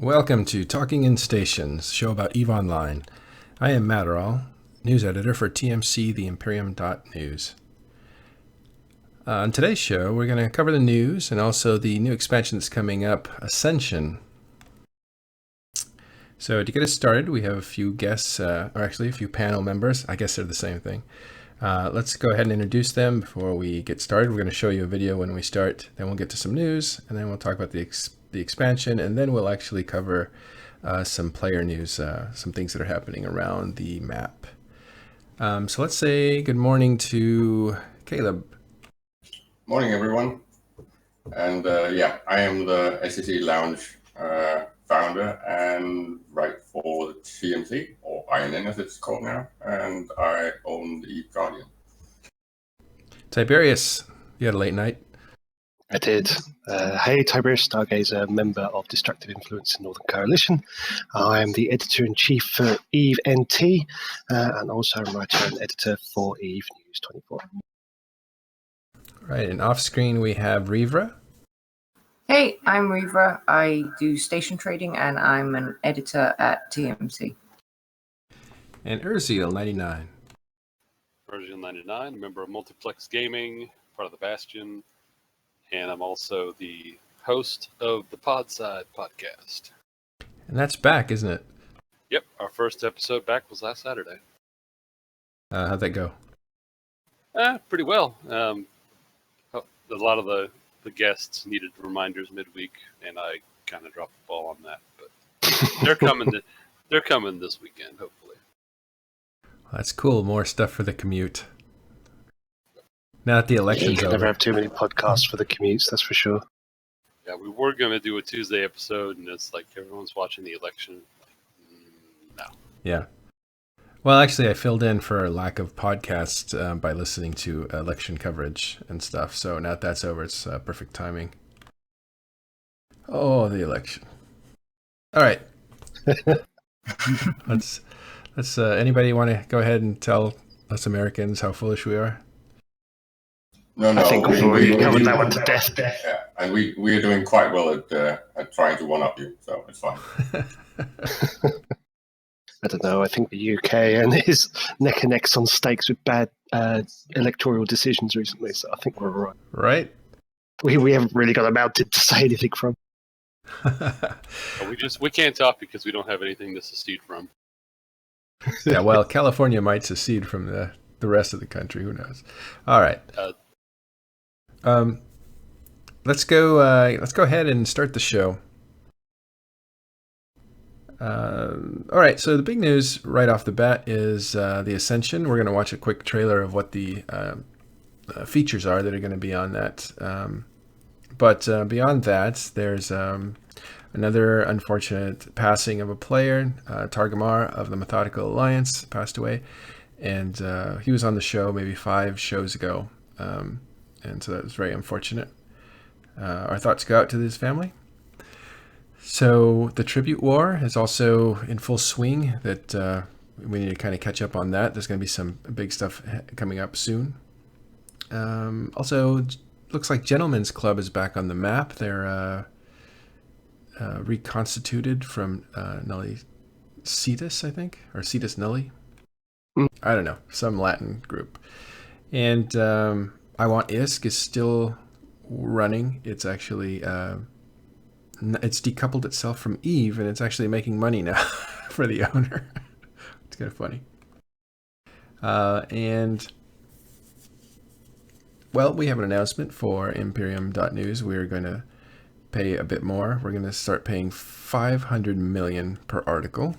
welcome to Talking in Stations, show about EVE Online. I am Matterall, news editor for TMC, the Imperium.News. On today's show, we're going to cover the news and also the new expansion that's coming up, Ascension. So to get us started, we have a few guests, or actually a few panel members. I guess they're the same thing. Let's go ahead and introduce them before we get started. We're going to show you a video when we start, then we'll get to some news, and then we'll talk about the expansion, and then we'll actually cover some player news, some things that are happening around the map. So let's say good morning to Caleb. Morning, everyone. And I am the SEC Lounge founder and write for the TMC, or INN as it's called now, and I own the EVE Guardian. Tiberius, you had a late night. I did. Hey, Tiberius Stargazer, member of Destructive Influence in Northern Coalition. I am the editor-in-chief for EVE NT, and also a writer and editor for EVE News 24. Right, and off screen we have Rivra. Hey, I'm Rivra. I do station trading and I'm an editor at TMC. And Urziel99. Urziel99, member of Multiplex Gaming, part of the Bastion, and I'm also the host of the Podside podcast. And that's back, isn't it? Yep, our first episode back was last Saturday. How'd that go? Pretty well. A lot of the guests needed reminders midweek, and I kind of dropped the ball on that. But they're coming. They're coming this weekend, hopefully. Well, that's cool. More stuff for the commute. Now that the election's You can over. never have too many podcasts for the commutes, that's for sure. Yeah, we were going to do a Tuesday episode, and it's like everyone's watching the election. No. Yeah. Well, actually, I filled in for a lack of podcasts by listening to election coverage and stuff. So now that that's over, it's perfect timing. Oh, the election. All right. Let's. Anybody want to go ahead and tell us Americans how foolish we are? No. I think we've already covered that one to death. Yeah, and we are doing quite well at trying to one-up you, so it's fine. I don't know, I think the UK and his neck and necks on stakes with bad electoral decisions recently, so I think we're all right. Right? We haven't really got a mountain to say anything from. We can't talk because we don't have anything to secede from. Yeah, well, California might secede from the rest of the country. Who knows? All right. Let's go ahead and start the show. All right, so the big news right off the bat is the Ascension. We're going to watch a quick trailer of what the features are that are going to be on that. But beyond that, there's another unfortunate passing of a player. Targamar of the Methodical Alliance passed away, and he was on the show maybe 5 shows ago, and so that was very unfortunate. Our thoughts go out to his family. So the Tribute War is also in full swing. That we need to kind of catch up on that. There's going to be some big stuff coming up soon. Also, looks like Gentlemen's Club is back on the map. They're reconstituted from Nulli Cetus, I think, or Cetus Nulli. I don't know, some Latin group. And I Want ISK is still running. It's actually it's decoupled itself from EVE, and it's actually making money now for the owner. It's kind of funny. And well, we have an announcement for Imperium.News. We're going to pay a bit more. We're going to start paying 500 million per article.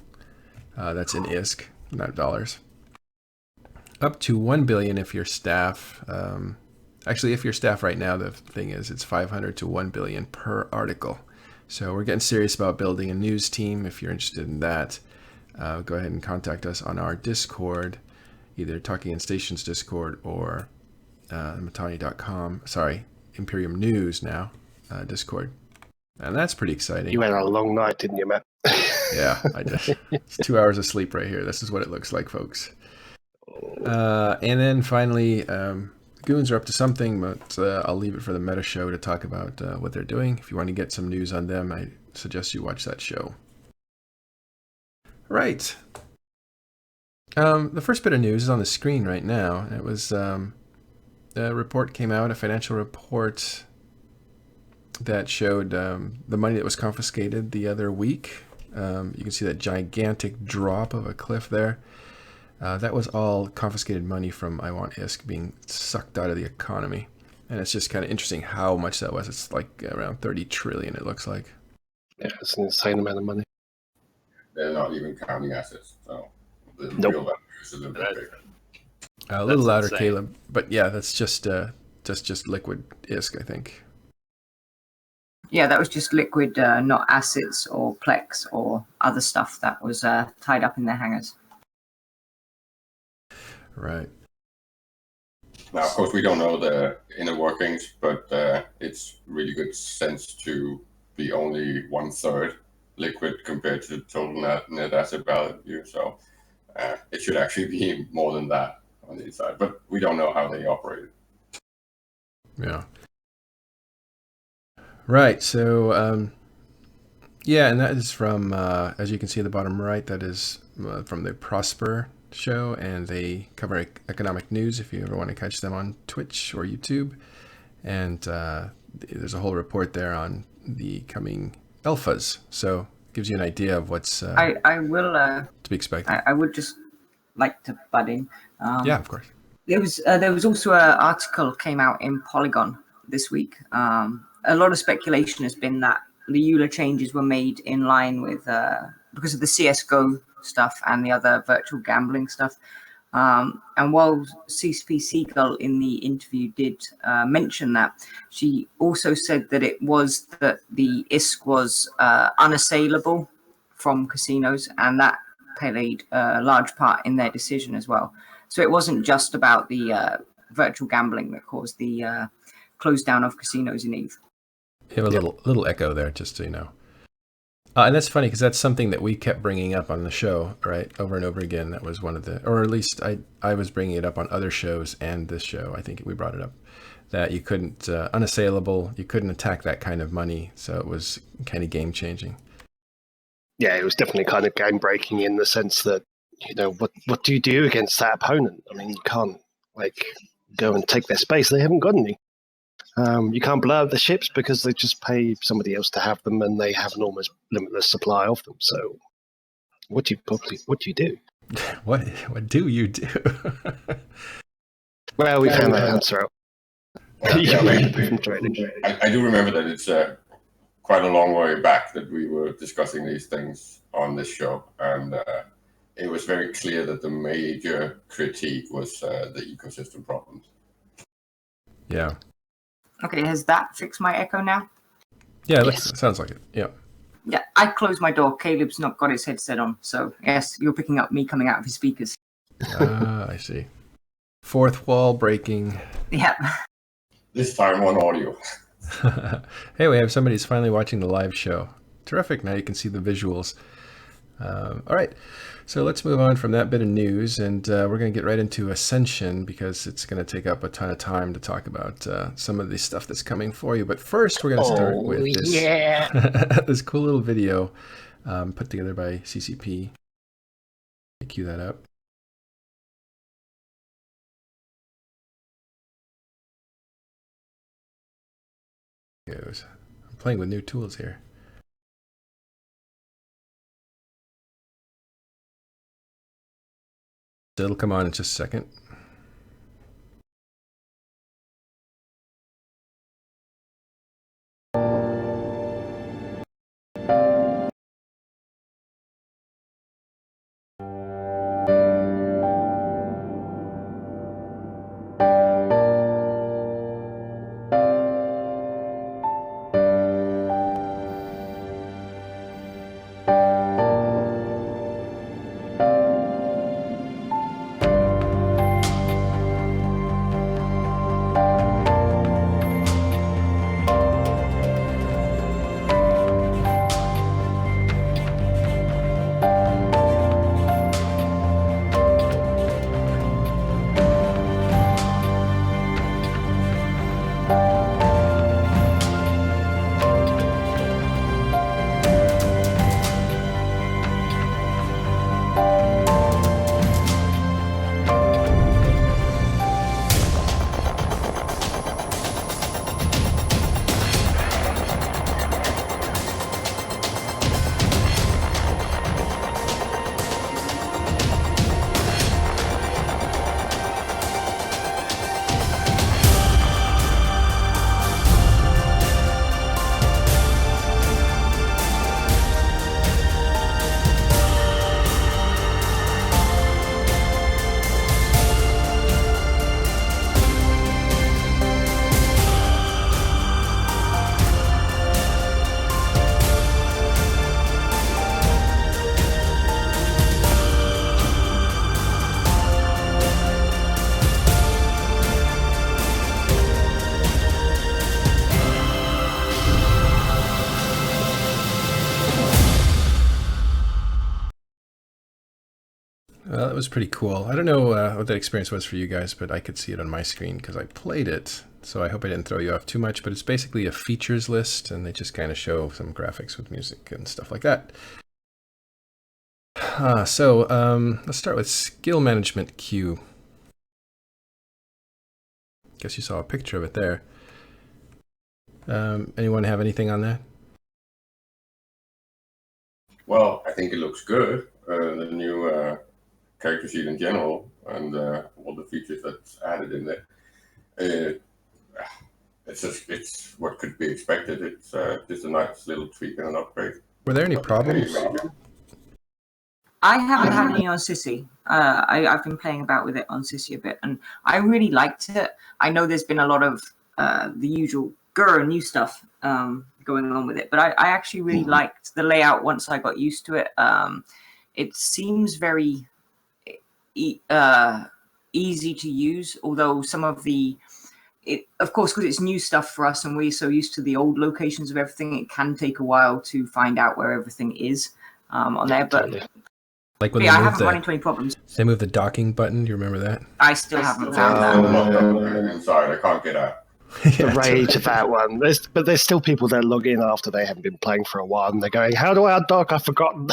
That's in ISK, not dollars. Up to 1 billion if you're staff. Actually, if you're staff right now, the thing is it's 500 to 1 billion per article. So we're getting serious about building a news team. If you're interested in that, go ahead and contact us on our Discord, either Talking in Stations Discord or Matani.com. Sorry, Imperium News now, Discord. And that's pretty exciting. You had a long night, didn't you, Matt? Yeah, I did. It's 2 hours of sleep right here. This is what it looks like, folks. And then finally, Goons are up to something, but I'll leave it for the Meta Show to talk about what they're doing. If you want to get some news on them, suggest you watch that show. Right. The first bit of news is on the screen right now. It was a report came out, a financial report that showed the money that was confiscated the other week. You can see that gigantic drop of a cliff there. That was all confiscated money from iWantISK being sucked out of the economy. And it's just kind of interesting how much that was. It's like around 30 trillion, it looks like. Yeah, it's an insane amount of money. They're not even counting assets, so the Nope. real value is a little bit bigger. A little That's louder, insane. Caleb. But yeah, that's just liquid ISK, I think. Yeah, that was just liquid, not assets or Plex or other stuff that was tied up in their hangars. Right. Now, of course, we don't know the inner workings, but it's really good sense to be only 1/3 liquid compared to the total net asset value. So it should actually be more than that on the inside, but we don't know how they operate. Yeah. Right. So, yeah, and that is from, as you can see at the bottom right, that is from the Prosper show, and they cover economic news if you ever want to catch them on Twitch or YouTube. And there's a whole report there on the coming alphas. So it gives you an idea of what's I will. to be expected. I would just like to butt in. Yeah, of course. There was also an article came out in Polygon this week. A lot of speculation has been that the EULA changes were made in line with because of the CS:GO stuff and the other virtual gambling stuff. And while CCP Seagull in the interview did mention that, she also said that it was that the ISK was unassailable from casinos, and that played a large part in their decision as well. So it wasn't just about the virtual gambling that caused the close down of casinos in EVE. You have a little echo there, just so you know. And that's funny because that's something that we kept bringing up on the show, right, over and over again. That was one of the, or at least I was bringing it up on other shows and this show. I think we brought it up that you couldn't unassailable, you couldn't attack that kind of money. So it was kind of game changing. Yeah, it was definitely kind of game breaking in the sense that, you know, what do you do against that opponent? I mean, you can't like go and take their space. They haven't got any. You can't blow up the ships because they just pay somebody else to have them, and they have an almost limitless supply of them. So, what do you do? What do you do? Well, we found that answer out. Yeah, From trading. I do remember that it's quite a long way back that we were discussing these things on this show, and it was very clear that the major critique was the ecosystem problems. Yeah. Okay, has that fixed my echo now? Yeah, Yes. sounds like it. Yeah. Yeah, I closed my door. Caleb's not got his headset on, so yes, you're picking up me coming out of his speakers. I see. Fourth wall breaking. Yeah. This time on audio. Hey, we have somebody who's finally watching the live show. Terrific. Now you can see the visuals. All right. So let's move on from that bit of news, and we're going to get right into Ascension because it's going to take up a ton of time to talk about some of the stuff that's coming for you. But first, we're going to start with this, this cool little video put together by CCP. Cue that up. Goes. I'm playing with new tools here. It'll come on in just a second. was pretty cool. I don't know what that experience was for you guys, but I could see it on my screen because I played it. So I hope I didn't throw you off too much, but it's basically a features list, and they just kind of show some graphics with music and stuff like that. So let's start with skill management queue. Guess you saw a picture of it there. Anyone have anything on that? Well, I think it looks good. The new character sheet in general and all the features that's added in there. It's what could be expected. It's just a nice little tweak and an upgrade. Were there any problems? I haven't had any on Sissy. I've been playing about with it on Sissy a bit, and I really liked it. I know there's been a lot of the usual new stuff going on with it, but I actually really liked the layout once I got used to it. It seems very easy to use, although some of of course, because it's new stuff for us and we're so used to the old locations of everything, it can take a while to find out where everything is on there. But like when I haven't run into any problems. They moved the docking button. Do you remember that? I still haven't found that. Inside, I can't get out. The rage of that one. But there's still people that log in after they haven't been playing for a while, and they're going, "How do I undock? I've forgotten."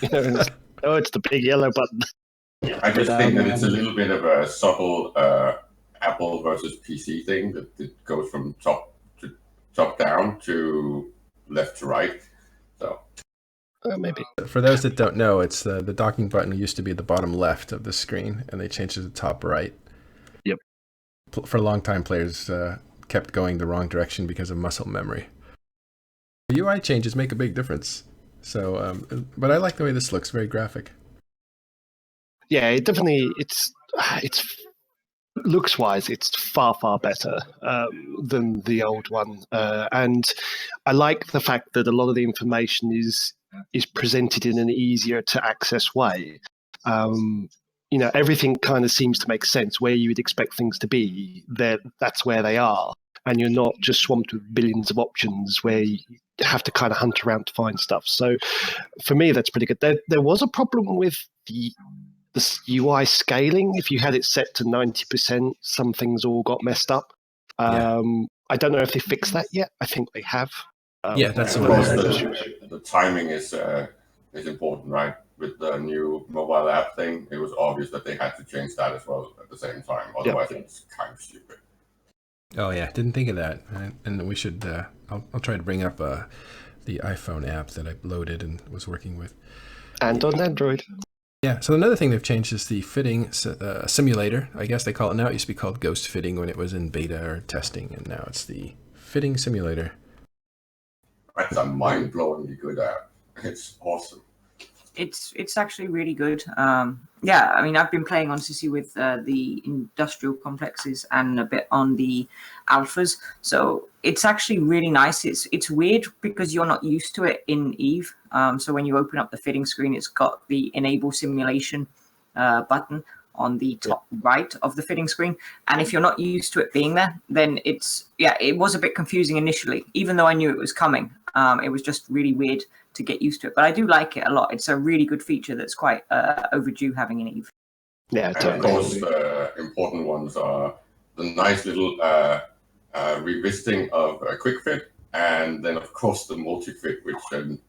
It's the big yellow button. I just think that it's a little bit of a subtle Apple versus PC thing that it goes from top down to left to right. So maybe. For those that don't know, it's the docking button used to be at the bottom left of the screen, and they changed it to the top right. Yep. For long-time players, kept going the wrong direction because of muscle memory. The UI changes make a big difference. So, but I like the way this looks, very graphic. Yeah, it definitely, it's looks-wise, it's far better than the old one, and I like the fact that a lot of the information is presented in an easier to access way. Everything kind of seems to make sense. Where you would expect things to be, that's where they are, and you're not just swamped with billions of options where you have to kind of hunt around to find stuff. So, for me, that's pretty good. There was a problem with the UI scaling. If you had it set to 90%, some things all got messed up. I don't know if they fixed that yet. I think they have. That's the timing is important, right? With the new mobile app thing, it was obvious that they had to change that as well at the same time. Otherwise, it's kind of stupid. Oh yeah, didn't think of that. And we should. I'll try to bring up the iPhone app that I loaded and was working with. And on Android. Yeah, so another thing they've changed is the fitting simulator. I guess they call it now. It used to be called Ghost Fitting when it was in beta or testing, and now it's the fitting simulator. That's a mind-blowingly good app. It's awesome. It's actually really good. I mean, I've been playing on Sissy with the industrial complexes and a bit on the alphas, so it's actually really nice. It's weird because you're not used to it in Eve. So when you open up the fitting screen, it's got the enable simulation button on the top right of the fitting screen, and if you're not used to it being there, then it was a bit confusing initially. Even though I knew it was coming, it was just really weird to get used to it. But I do like it a lot. It's a really good feature that's quite overdue having in Eve. Yeah, and of course, the important ones are the nice little revisiting of a quick fit, and then of course the multi-fit, which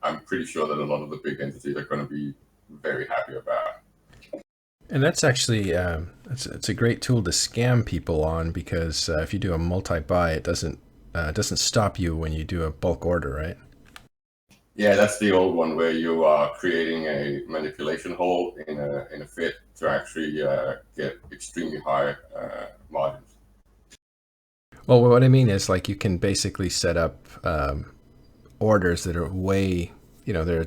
I'm pretty sure that a lot of the big entities are going to be very happy about. And that's actually it's a great tool to scam people on, because if you do a multi-buy, it doesn't stop you when you do a bulk order, right? Yeah, that's the old one where you are creating a manipulation hole in a fit to actually get extremely high margins. Well, what I mean is, like, you can basically set up orders that are way, they're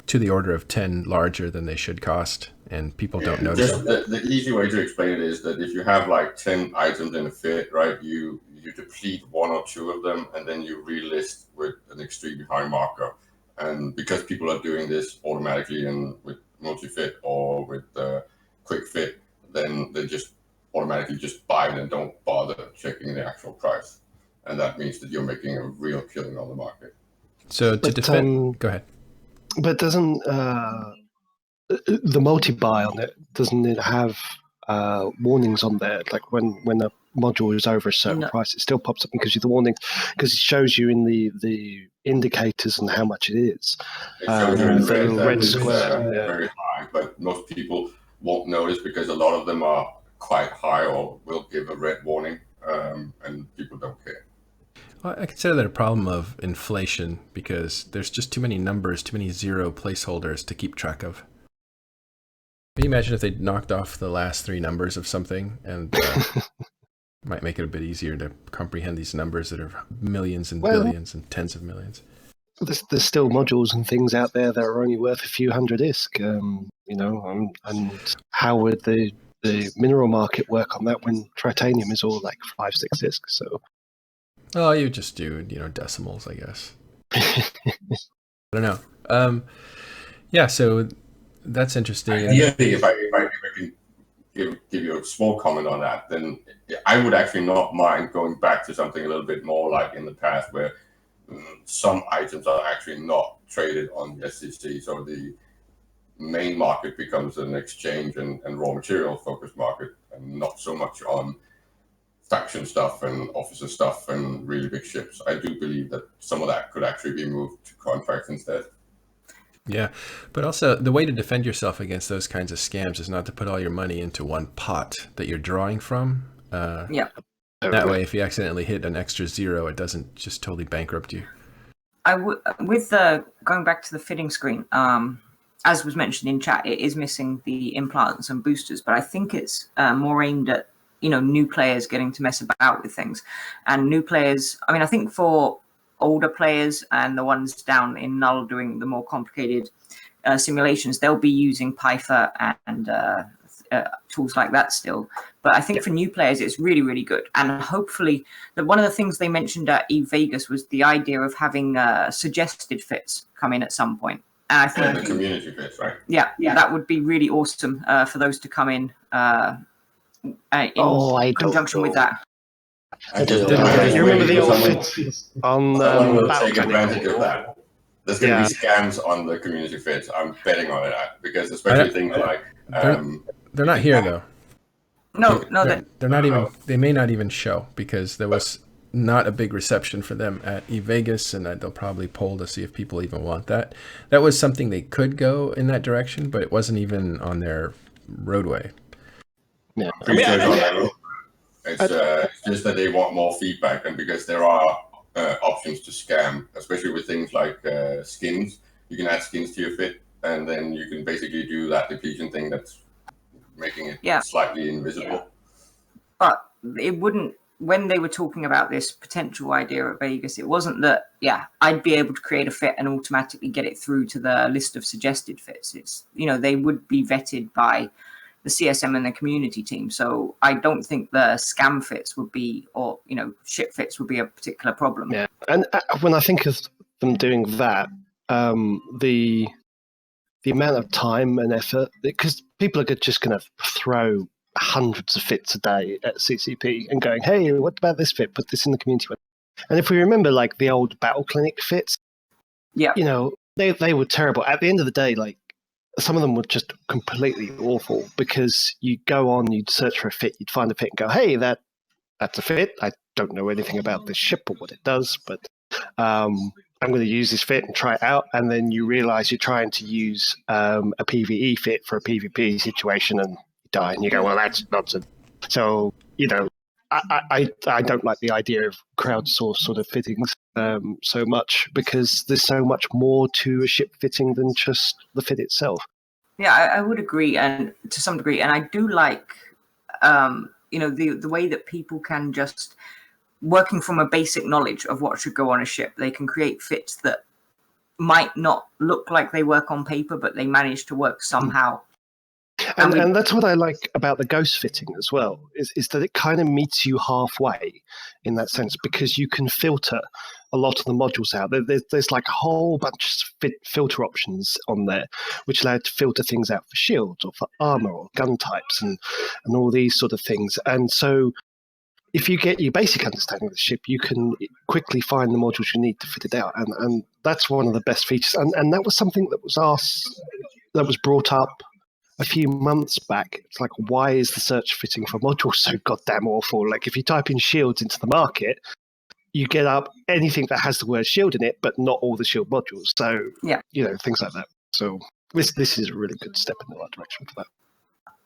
to the order of 10 larger than they should cost, and people don't notice. Just the easy way to explain it is that if you have like 10 items in a fit, right, you deplete one or two of them, and then you relist with an extremely high markup. And because people are doing this automatically and with multi-fit or with quick fit, then they just automatically just buy it and don't bother checking the actual price. And that means that you're making a real killing on the market. So to defend, go ahead. But doesn't the multi-buy on it, doesn't it have warnings on there? Like when a module is over a certain No. price, it still pops up and gives you the warning because it shows you in the indicators and how much it is. It shows you in the red, little that red it's, square, yeah. very high, but most people won't notice because a lot of them are quite high or will give a red warning, and people don't care. Well, I consider that a problem of inflation because there's just too many numbers, too many zero placeholders to keep track of. Can you imagine if they knocked off the last three numbers of something and might make it a bit easier to comprehend these numbers that are millions and billions and tens of millions. There's still modules and things out there that are only worth a few hundred ISK, and how would the mineral market work on that when titanium is all like 5-6 ISK? So, oh, you just do decimals, I guess. I don't know. Yeah, so that's interesting. Ideally, if I can give you a small comment on that, then I would actually not mind going back to something a little bit more like in the past where some items are actually not traded on the SEC, so the main market becomes an exchange and raw material focused market, and not so much on faction stuff and officer stuff and really big ships. I do believe that some of that could actually be moved to contracts instead. Yeah, but also the way to defend yourself against those kinds of scams is not to put all your money into one pot that you're drawing from. Yeah. That way, if you accidentally hit an extra zero, it doesn't just totally bankrupt you. With the going back to the fitting screen, as was mentioned in chat, it is missing the implants and boosters, but I think it's more aimed at new players getting to mess about with things, and new players. I mean, I think for older players and the ones down in Null doing the more complicated simulations, they'll be using Python and tools like that still. But I think for new players, it's really, really good. And hopefully, one of the things they mentioned at EVEGAS was the idea of having suggested fits come in at some point. And I think the community fits, right? Yeah, that would be really awesome for those to come in conjunction with that. You remember the old fits on someone will Battle take Cannon? advantage of that. There's going to be scams on the community fits. I'm betting on it because especially things like they're not here though. No, they're not even. They may not even show because there was not a big reception for them at EVEGAS, and they'll probably poll to see if people even want that. That was something they could go in that direction, but it wasn't even on their roadway. Yeah, it's just that they want more feedback, and because there are options to scam, especially with things like skins. You can add skins to your fit, and then you can basically do that depletion thing that's making it slightly invisible. But it wouldn't, when they were talking about this potential idea at Vegas, it wasn't that, I'd be able to create a fit and automatically get it through to the list of suggested fits. It's, they would be vetted by the CSM and the community team. So I don't think the scam fits would be, or, ship fits would be a particular problem. Yeah. And when I think of them doing that, the amount of time and effort, because people are just going to throw hundreds of fits a day at CCP and going, hey, what about this fit? Put this in the community. And if we remember, like the old Battle Clinic fits, they were terrible. At the end of the day, like some of them were just completely awful because you go on, you'd search for a fit, you'd find a fit and go, hey, that's a fit. I don't know anything about this ship or what it does, but I'm going to use this fit and try it out. And then you realize you're trying to use a PvE fit for a PvP situation and you die and you go, well, that's nonsense. So, I don't like the idea of crowdsourced sort of fittings so much because there's so much more to a ship fitting than just the fit itself. Yeah, I would agree, and to some degree, and I do like, the way that people can just, working from a basic knowledge of what should go on a ship, they can create fits that might not look like they work on paper, but they manage to work somehow. And that's what I like about the Ghost fitting as well, is that it kind of meets you halfway in that sense, because you can filter a lot of the modules out. There's like a whole bunch of filter options on there, which allow you to filter things out for shields or for armor or gun types and all these sort of things. And so if you get your basic understanding of the ship, you can quickly find the modules you need to fit it out. And that's one of the best features. And that was something that was asked that was brought up a few months back. It's like, why is the search fitting for modules so goddamn awful? Like, if you type in shields into the market, you get up anything that has the word shield in it, but not all the shield modules. So, Yeah. Things like that. So this is a really good step in the right direction for that.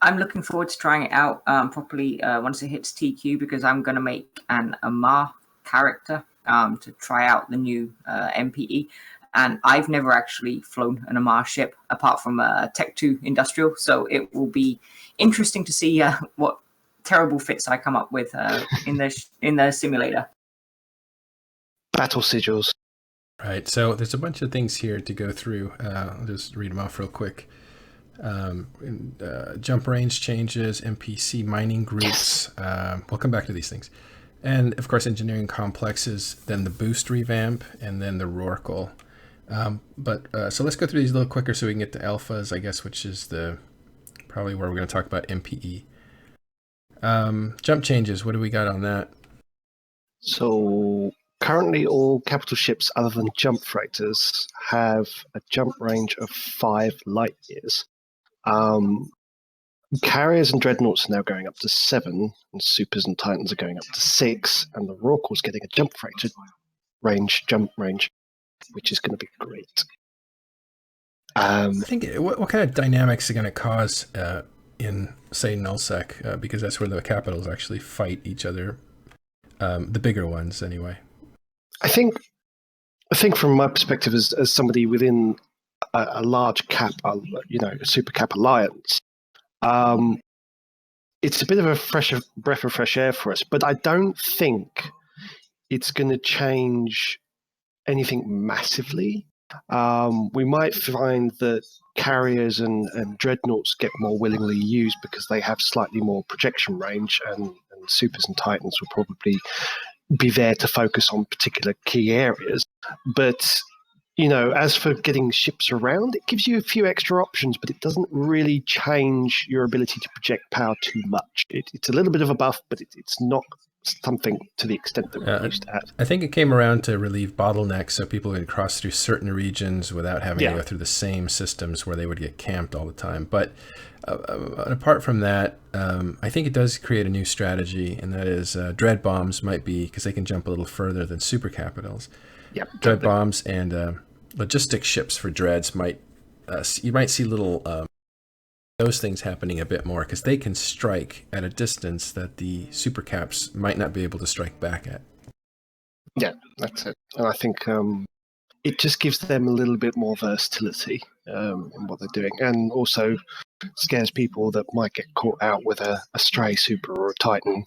I'm looking forward to trying it out properly once it hits TQ, because I'm going to make an Amar character to try out the new MPE. And I've never actually flown an Amar ship apart from Tech 2 Industrial. So it will be interesting to see what terrible fits I come up with in the simulator. Battle sigils. Right. So there's a bunch of things here to go through. I'll just read them off real quick. Jump range changes, NPC mining groups. We'll come back to these things. And of course, engineering complexes, then the boost revamp, and then the Rorqual. So let's go through these a little quicker so we can get to alphas, I guess, which is probably where we're going to talk about MPE. Jump changes. What do we got on that? So currently, all capital ships other than jump freighters have a jump range of 5 light years. Carriers and dreadnoughts are now going up to 7, and supers and titans are going up to 6, and the Rorqual's getting a jump range, which is going to be great. I think what kind of dynamics are going to cause in, say, nullsec, because that's where the capitals actually fight each other, the bigger ones anyway. I think from my perspective as somebody within a large cap, a super cap alliance, it's a bit of a breath of fresh air for us, but I don't think it's going to change anything massively. We might find that carriers and dreadnoughts get more willingly used because they have slightly more projection range, and supers and titans will probably be there to focus on particular key areas. But as for getting ships around, it gives you a few extra options, but it doesn't really change your ability to project power too much. It's a little bit of a buff, but it's not something to the extent that we used to have. I think it came around to relieve bottlenecks so people could cross through certain regions without having to go through the same systems where they would get camped all the time. But apart from that, I think it does create a new strategy, and that is dread bombs might be, because they can jump a little further than super capitals. Yep. Dread bombs and logistic ships for dreads you might see little those things happening a bit more, because they can strike at a distance that the super caps might not be able to strike back at. Yeah, that's it. And I think it just gives them a little bit more versatility in what they're doing, and also scares people that might get caught out with a stray super or a titan,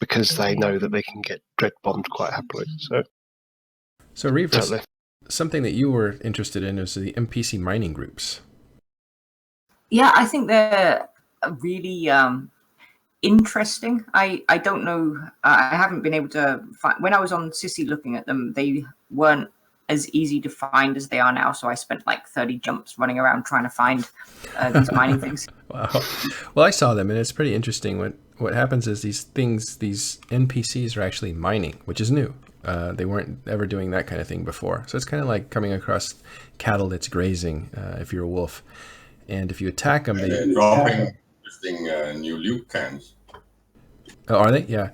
because they know that they can get dread bombed quite happily. So Reivers, totally. Something that you were interested in is the NPC mining groups. Yeah, I think they're really interesting. I don't know. I haven't been able to find. When I was on Sissy looking at them, they weren't as easy to find as they are now. So I spent like 30 jumps running around trying to find these mining things. Wow. Well, I saw them, and it's pretty interesting. What happens is these NPCs are actually mining, which is new. They weren't ever doing that kind of thing before. So it's kind of like coming across cattle that's grazing if you're a wolf. And if you attack them, they're dropping interesting new loot cans. Oh, are they? Yeah.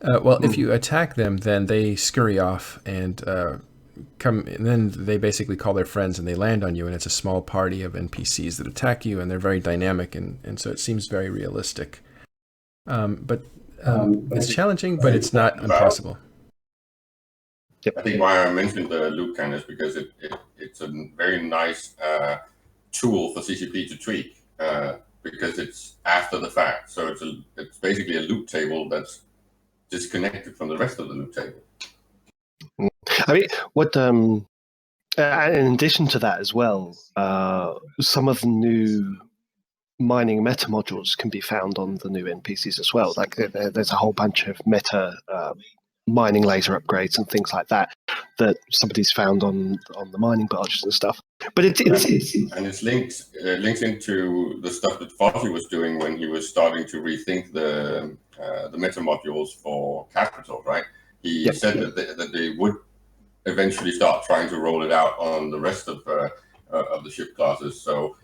If you attack them, then they scurry off and come. And then they basically call their friends and they land on you. And it's a small party of NPCs that attack you, and they're very dynamic, and so it seems very realistic. But it's challenging, but it's not impossible. I think why I mentioned the loot can is because it's a very nice tool for CCP to tweak, because it's after the fact. So it's basically a loot table that's disconnected from the rest of the loot table. I mean, what in addition to that as well, some of the new mining meta modules can be found on the new NPCs as well. Like there's a whole bunch of meta mining laser upgrades and things like that somebody's found on the mining barges and stuff. But it's links into the stuff that Fozzy was doing when he was starting to rethink the meta modules for capital, right? He said that they would eventually start trying to roll it out on the rest of the ship classes. So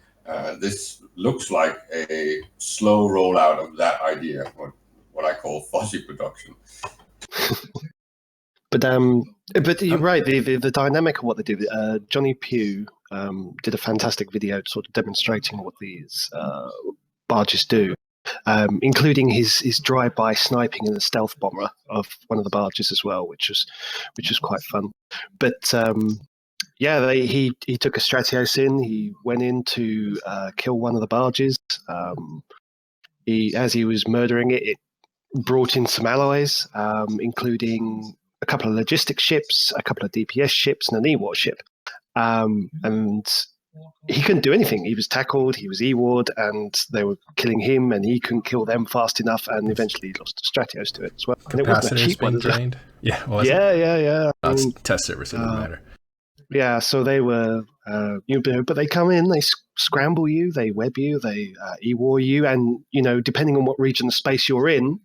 this looks like a slow rollout of that idea, what I call fuzzy production. But you're right. The dynamic of what they do. Johnny Pugh did a fantastic video sort of demonstrating what these barges do, including his drive-by sniping and the stealth bomber of one of the barges as well, which was quite fun. But yeah, he took a Stratios in. He went in to kill one of the barges. As he was murdering it, it brought in some alloys, including a couple of logistics ships, a couple of DPS ships, and an E-War ship. And he couldn't do anything. He was tackled, he was E-Ward, and they were killing him, and he couldn't kill them fast enough, and eventually he lost Stratios to it as well. And it wasn't a Capacitors cheap being one. drained. Yeah, Yeah. That's test server, so it doesn't matter. Yeah, so they were, but they come in, they scramble you, they web you, they E-War you, and, depending on what region of space you're in,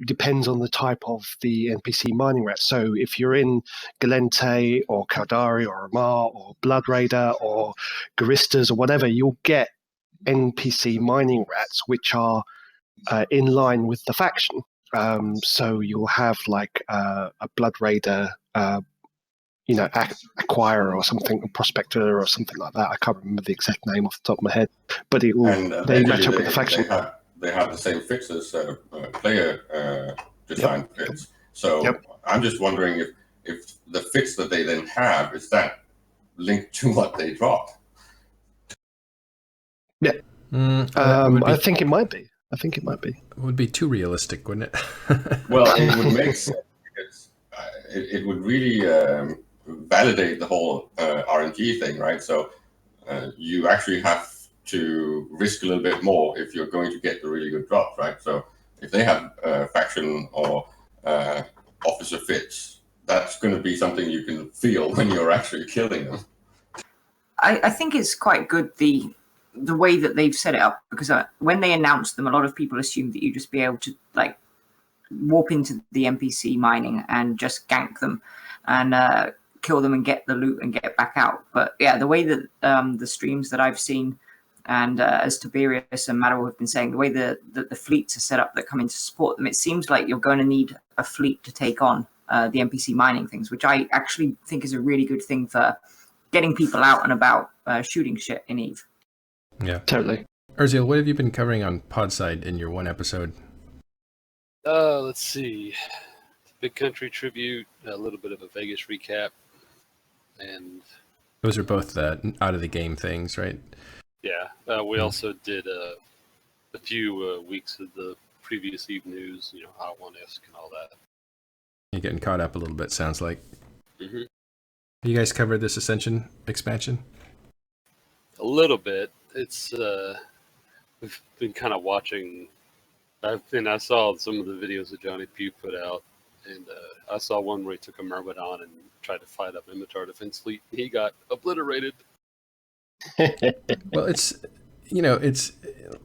depends on the type of the NPC mining rat. So if you're in Galente or Caldari or Amar or Blood Raider or Garistas or whatever, you'll get NPC mining rats which are in line with the faction. So you'll have like a Blood Raider acquirer or something, a prospector or something like that. I can't remember the exact name off the top of my head, but they match up with the faction. They have the same fixes, player design fits. So I'm just wondering if the fix that they then have, is that linked to what they drop? Yeah, I think it might be. It would be too realistic, wouldn't it? Well, it would make sense because it would really validate the whole RNG thing, right? So you actually have to risk a little bit more if you're going to get the really good drops, right? So if they have faction or officer fits, that's going to be something you can feel when you're actually killing them. I think it's quite good the way that they've set it up, because when they announced them, a lot of people assumed that you'd just be able to like warp into the NPC mining and just gank them and kill them and get the loot and get back out. But yeah, the way that the streams that I've seen, and as Tiberius and Maddo have been saying, the way that the fleets are set up that come in to support them, it seems like you're going to need a fleet to take on the NPC mining things, which I actually think is a really good thing for getting people out and about shooting shit in EVE. Yeah, totally. Urziel, what have you been covering on Podside in your one episode? Let's see. Big Country Tribute, a little bit of a Vegas recap, and those are both out of the game things, right? Yeah, we also did a few weeks of the previous EVE news, Hot One-esque and all that. You're getting caught up a little bit, sounds like. Mm-hmm. You guys covered this Ascension expansion? A little bit. It's we've been kind of watching. I saw some of the videos that Johnny Pugh put out, and I saw one where he took a Myrmidon and tried to fight up Imitar Defense Fleet. He got obliterated. Well, it's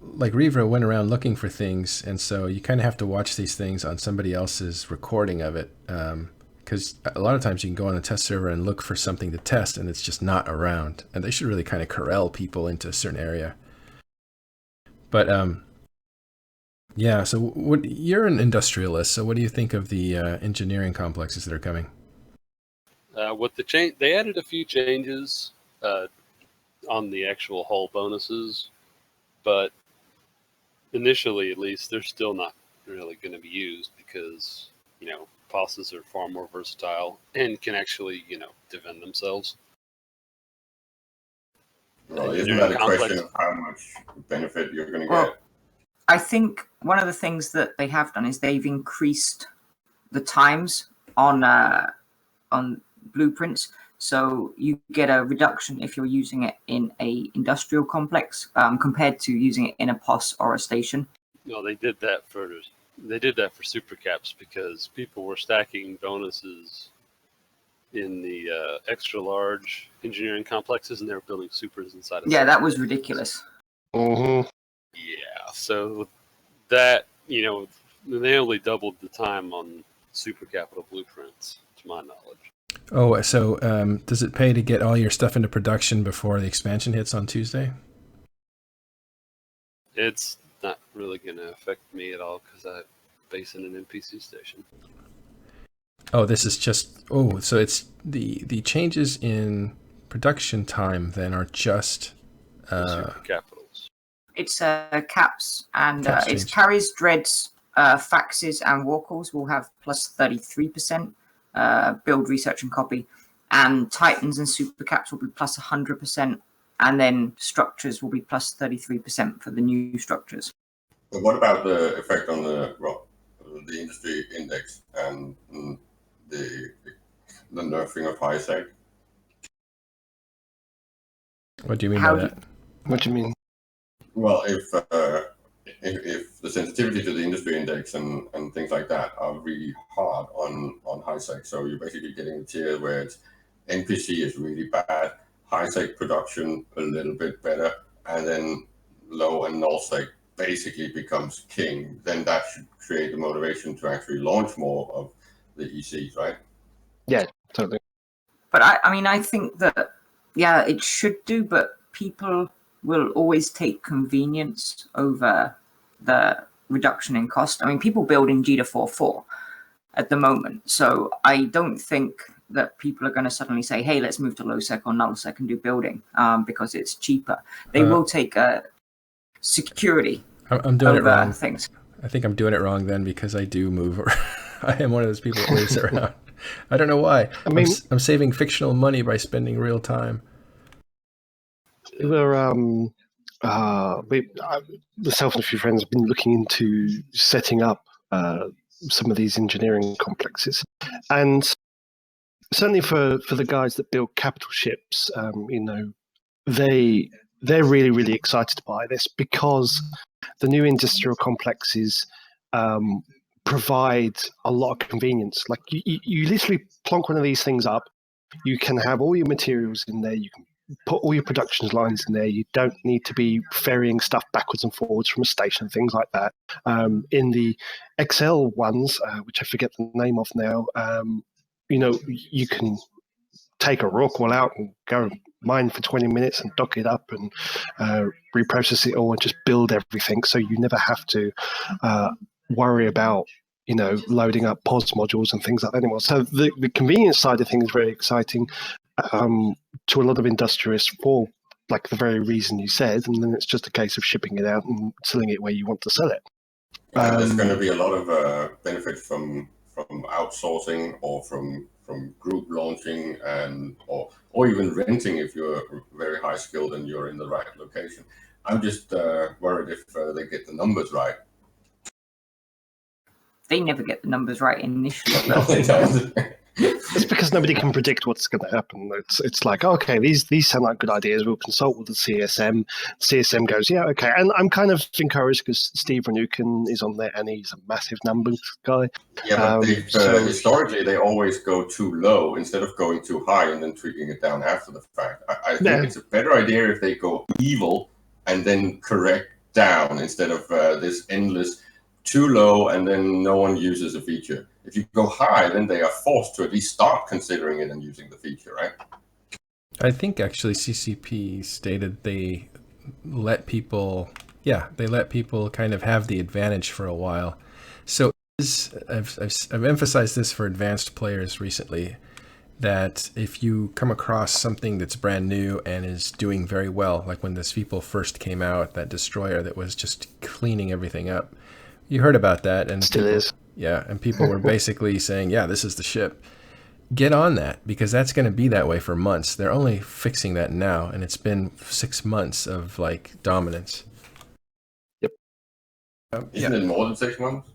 like Revra went around looking for things, and so you kind of have to watch these things on somebody else's recording of it, because a lot of times you can go on a test server and look for something to test, and it's just not around, and they should really kind of corral people into a certain area. But yeah, so you're an industrialist, so what do you think of the engineering complexes that are coming? With the change, they added a few changes on the actual hull bonuses, but initially, at least, they're still not really going to be used because bosses are far more versatile and can actually defend themselves. Well, isn't that a question of how much benefit you're going to get? I think one of the things that they have done is they've increased the times on blueprints. So you get a reduction if you're using it in a industrial complex compared to using it in a POS or a station. No, they did that for super caps because people were stacking bonuses in the extra large engineering complexes, and they were building supers inside of that was ridiculous. Mm-hmm. Yeah, so with that, they only doubled the time on super capital blueprints, to my knowledge. Oh, so does it pay to get all your stuff into production before the expansion hits on Tuesday? It's not really going to affect me at all because I base in an NPC station. Oh, this is just so it's the changes in production time then are just Super capitals. It's caps and Caps it's change. carries, dreads, faxes, and war calls will have plus 33% build, research, and copy, and titans and super caps will be plus 100%, and then structures will be plus 33% for the new structures. But what about the effect on the industry index and the nerfing of high sec? What do you mean How by do- that? What do you mean? Well, if the sensitivity to the industry index and things like that are really hard on high sec, so you're basically getting a tier where it's NPC is really bad, high sec production a little bit better, and then low and null sec basically becomes king, then that should create the motivation to actually launch more of the ECs, right? Yeah, totally. But I think that, yeah, it should do, but people will always take convenience over the reduction in cost. I mean, people build in GDA 4.4 at the moment, so I don't think that people are going to suddenly say, hey, let's move to low sec or null sec and do building because it's cheaper. They will take security I'm doing it over wrong. things. I think I'm doing it wrong then because I do move. I am one of those people that moves around. I don't know why. I mean, I'm saving fictional money by spending real time. Myself and a few friends have been looking into setting up some of these engineering complexes, and certainly for the guys that build capital ships, they're really excited by this because the new industrial complexes provide a lot of convenience. Like you literally plonk one of these things up, you can have all your materials in there, you can put all your production lines in there. You don't need to be ferrying stuff backwards and forwards from a station, things like that. In the XL ones, which I forget the name of now, you can take a Rorqual out and go mine for 20 minutes and dock it up and reprocess it all and just build everything. So you never have to worry about loading up POS modules and things like that anymore. So the convenience side of things is very exciting to a lot of industrialists for like the very reason you said, and then it's just a case of shipping it out and selling it where you want to sell it. And there's going to be a lot of benefits from outsourcing or from group launching and or even renting if you're very high skilled and you're in the right location. I'm just worried if they get the numbers right. They never get the numbers right initially. No, they don't. It's because nobody can predict what's going to happen. It's like, okay, these sound like good ideas. We'll consult with the CSM. CSM goes, yeah, okay. And I'm kind of encouraged because Steve Renukin is on there and he's a massive numbers guy. Yeah, but historically they always go too low instead of going too high and then tweaking it down after the fact. I think it's a better idea if they go evil and then correct down instead of this endless too low and then no one uses a feature. If you go high, then they are forced to at least start considering it and using the feature, right? I think actually CCP stated they let people kind of have the advantage for a while. So I've emphasized this for advanced players recently, that if you come across something that's brand new and is doing very well, like when this people first came out, that destroyer that was just cleaning everything up. You heard about that, and still is. Yeah, and people were basically saying, yeah, this is the ship. Get on that, because that's going to be that way for months. They're only fixing that now, and it's been 6 months of like dominance. Yep. Isn't it more than 6 months?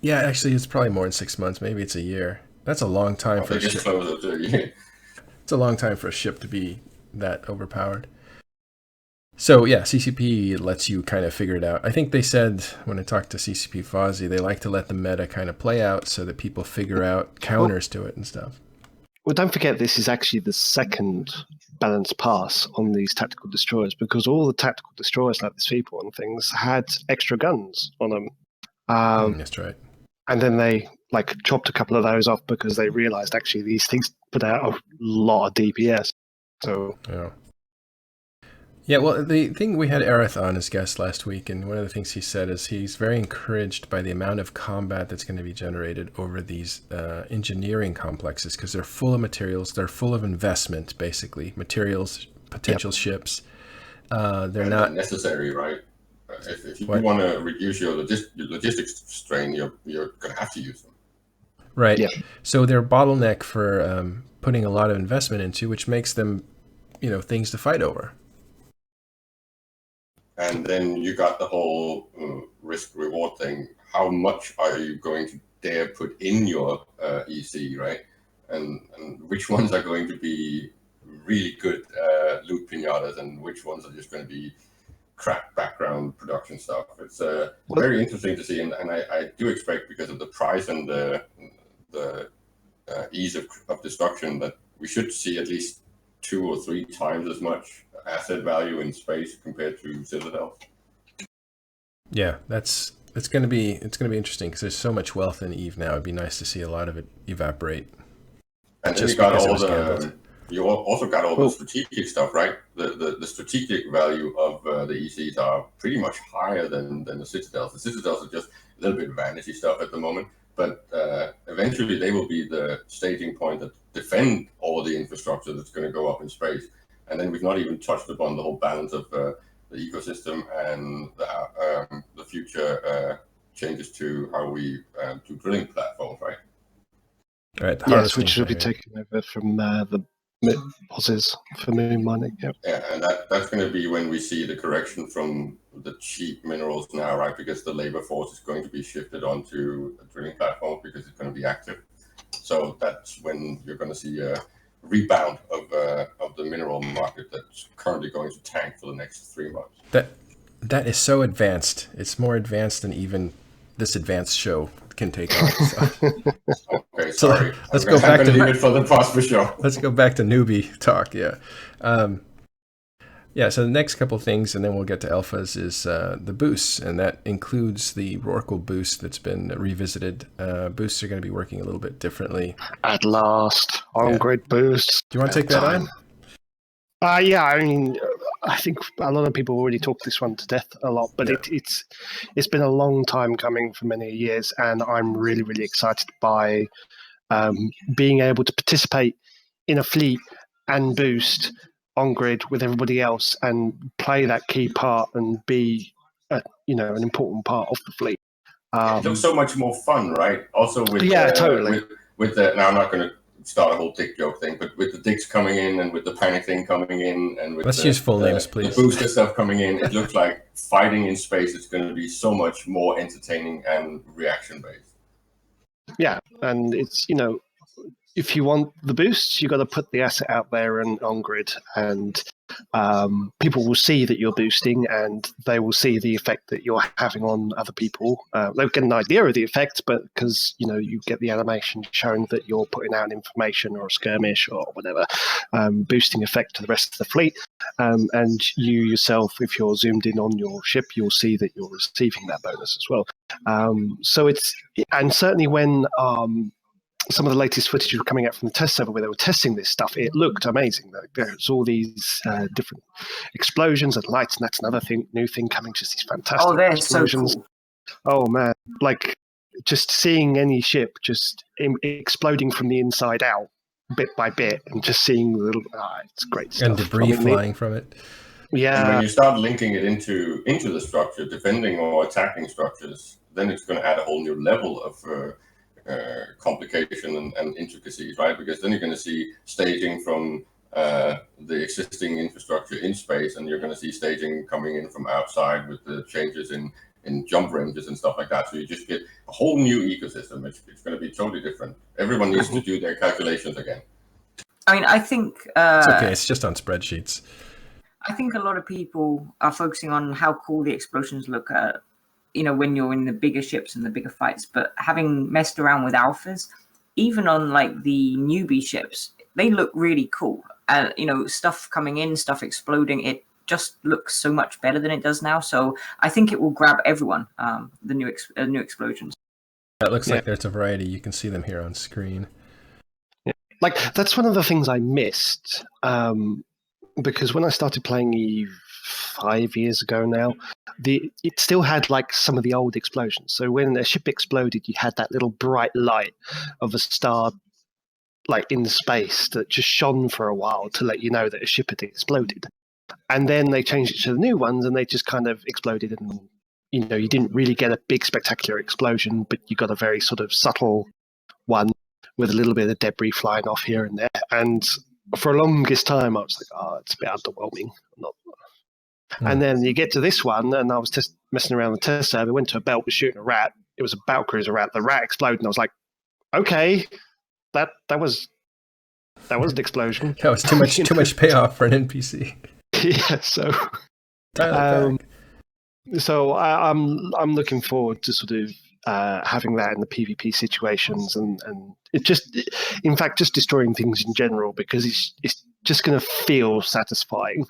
Yeah, actually, it's probably more than 6 months. Maybe it's a year. That's a long time for a ship. Closer to a year. It's a long time for a ship to be that overpowered. So yeah, CCP lets you kind of figure it out. I think they said when I talked to CCP Fozzie, they like to let the meta kind of play out so that people figure out counters to it and stuff. Well, don't forget this is actually the second balance pass on these tactical destroyers, because all the tactical destroyers like the Sweeper and things had extra guns on them. That's right. And then they like chopped a couple of those off because they realized actually these things put out a lot of DPS. So Yeah, well, the thing, we had Aerith on as guest last week, and one of the things he said is he's very encouraged by the amount of combat that's going to be generated over these engineering complexes, because they're full of materials, they're full of investment, basically, materials, potential ships. They're And not necessary, right? If you What? want to reduce your logistics strain, you're going to have to use them. right. Yeah. So they're a bottleneck for putting a lot of investment into, which makes them, things to fight over. And then you got the whole risk reward thing. How much are you going to dare put in your EC, right? And which ones are going to be really good loot pinatas, and which ones are just going to be crap background production stuff? It's very interesting to see, and I do expect, because of the price and the ease of destruction, that we should see at least 2 or 3 times as much asset value in space compared to Citadel. Yeah, it's going to be interesting, because there's so much wealth in Eve now. It'd be nice to see a lot of it evaporate. And then Just you got because it all was gambled. you also got all the strategic stuff, right? The strategic value of the ECs are pretty much higher than the Citadels. The Citadels are just a little bit vanity stuff at the moment, but eventually they will be the staging point that defend all the infrastructure that's going to go up in space. And then we've not even touched upon the whole balance of the ecosystem and the future changes to how we do drilling platforms, right? Right. The Yes, harvesting which will be area. taken over from the Aussies for moon mining. Yep. Yeah, and that's going to be when we see the correction from the cheap minerals now, right? Because the labor force is going to be shifted onto a drilling platform because it's going to be active. So that's when you're going to see a rebound of the mineral market that's currently going to tank for the next 3 months. That is so advanced. It's more advanced than even this advanced show can take on. So. Okay, So sorry. let's I'm go gonna- back I'm to- gonna leave it for the Prosper show. Let's go back to newbie talk. Yeah. So the next couple things, and then we'll get to alphas, is the boosts, and that includes the Rorqual boost that's been revisited. Boosts are going to be working a little bit differently. At last, on-grid boosts. Do you want to take that on? Yeah, I mean, I think a lot of people already talked this one to death a lot, but Yeah. it's been a long time coming for many years, and I'm really, really excited by being able to participate in a fleet and boost on grid with everybody else and play that key part and be an important part of the fleet. It looks so much more fun, right? Also with totally. with the, now I'm not going to start a whole dick joke thing, but with the dicks coming in and with the panic thing coming in and with Let's use full names, please. The booster stuff coming in, it looks like fighting in space is going to be so much more entertaining and reaction based. Yeah, and it's if you want the boosts, you got to put the asset out there and on grid, and people will see that you're boosting, and they will see the effect that you're having on other people. They'll get an idea of the effect, but because you get the animation showing that you're putting out information or a skirmish or whatever, boosting effect to the rest of the fleet, and you yourself, if you're zoomed in on your ship, you'll see that you're receiving that bonus as well. So it's, and certainly when some of the latest footage was coming out from the test server where they were testing this stuff, it looked amazing. There's all these different explosions and lights, and that's another new thing coming, just these fantastic Oh, they're so explosions. cool. Oh man, like just seeing any ship just exploding from the inside out, bit by bit, and just seeing the little, it's great stuff. And debris flying from it. And Yeah, when you start linking it into the structure, defending or attacking structures, then it's going to add a whole new level of complication and intricacies, right? Because then you're going to see staging from the existing infrastructure in space, and you're going to see staging coming in from outside with the changes in jump ranges and stuff like that. So you just get a whole new ecosystem. It's going to be totally different. Everyone needs to do their calculations again. I mean, I think It's okay. It's just on spreadsheets. I think a lot of people are focusing on how cool the explosions look at, when you're in the bigger ships and the bigger fights. But having messed around with alphas, even on like the newbie ships, they look really cool. Stuff coming in, stuff exploding, it just looks so much better than it does now. So I think it will grab everyone, the new explosions. It looks like there's a variety. You can see them here on screen. like that's one of the things I missed because when I started playing Eve 5 years ago now, it still had like some of the old explosions. So when a ship exploded, you had that little bright light of a star like in space that just shone for a while to let you know that a ship had exploded. And then they changed it to the new ones, and they just kind of exploded, and you didn't really get a big spectacular explosion, but you got a very sort of subtle one with a little bit of debris flying off here and there. And for a longest time, I was like, oh, it's a bit underwhelming. And then you get to this one, and I was just messing around the test server, went to a belt, was shooting a rat. It was a battle cruiser rat. The rat exploded, and I was like, okay, that was an explosion. That was too much payoff for an NPC. Yeah, so I'm looking forward to sort of having that in the PvP situations, and it just, in fact, just destroying things in general, because it's just going to feel satisfying,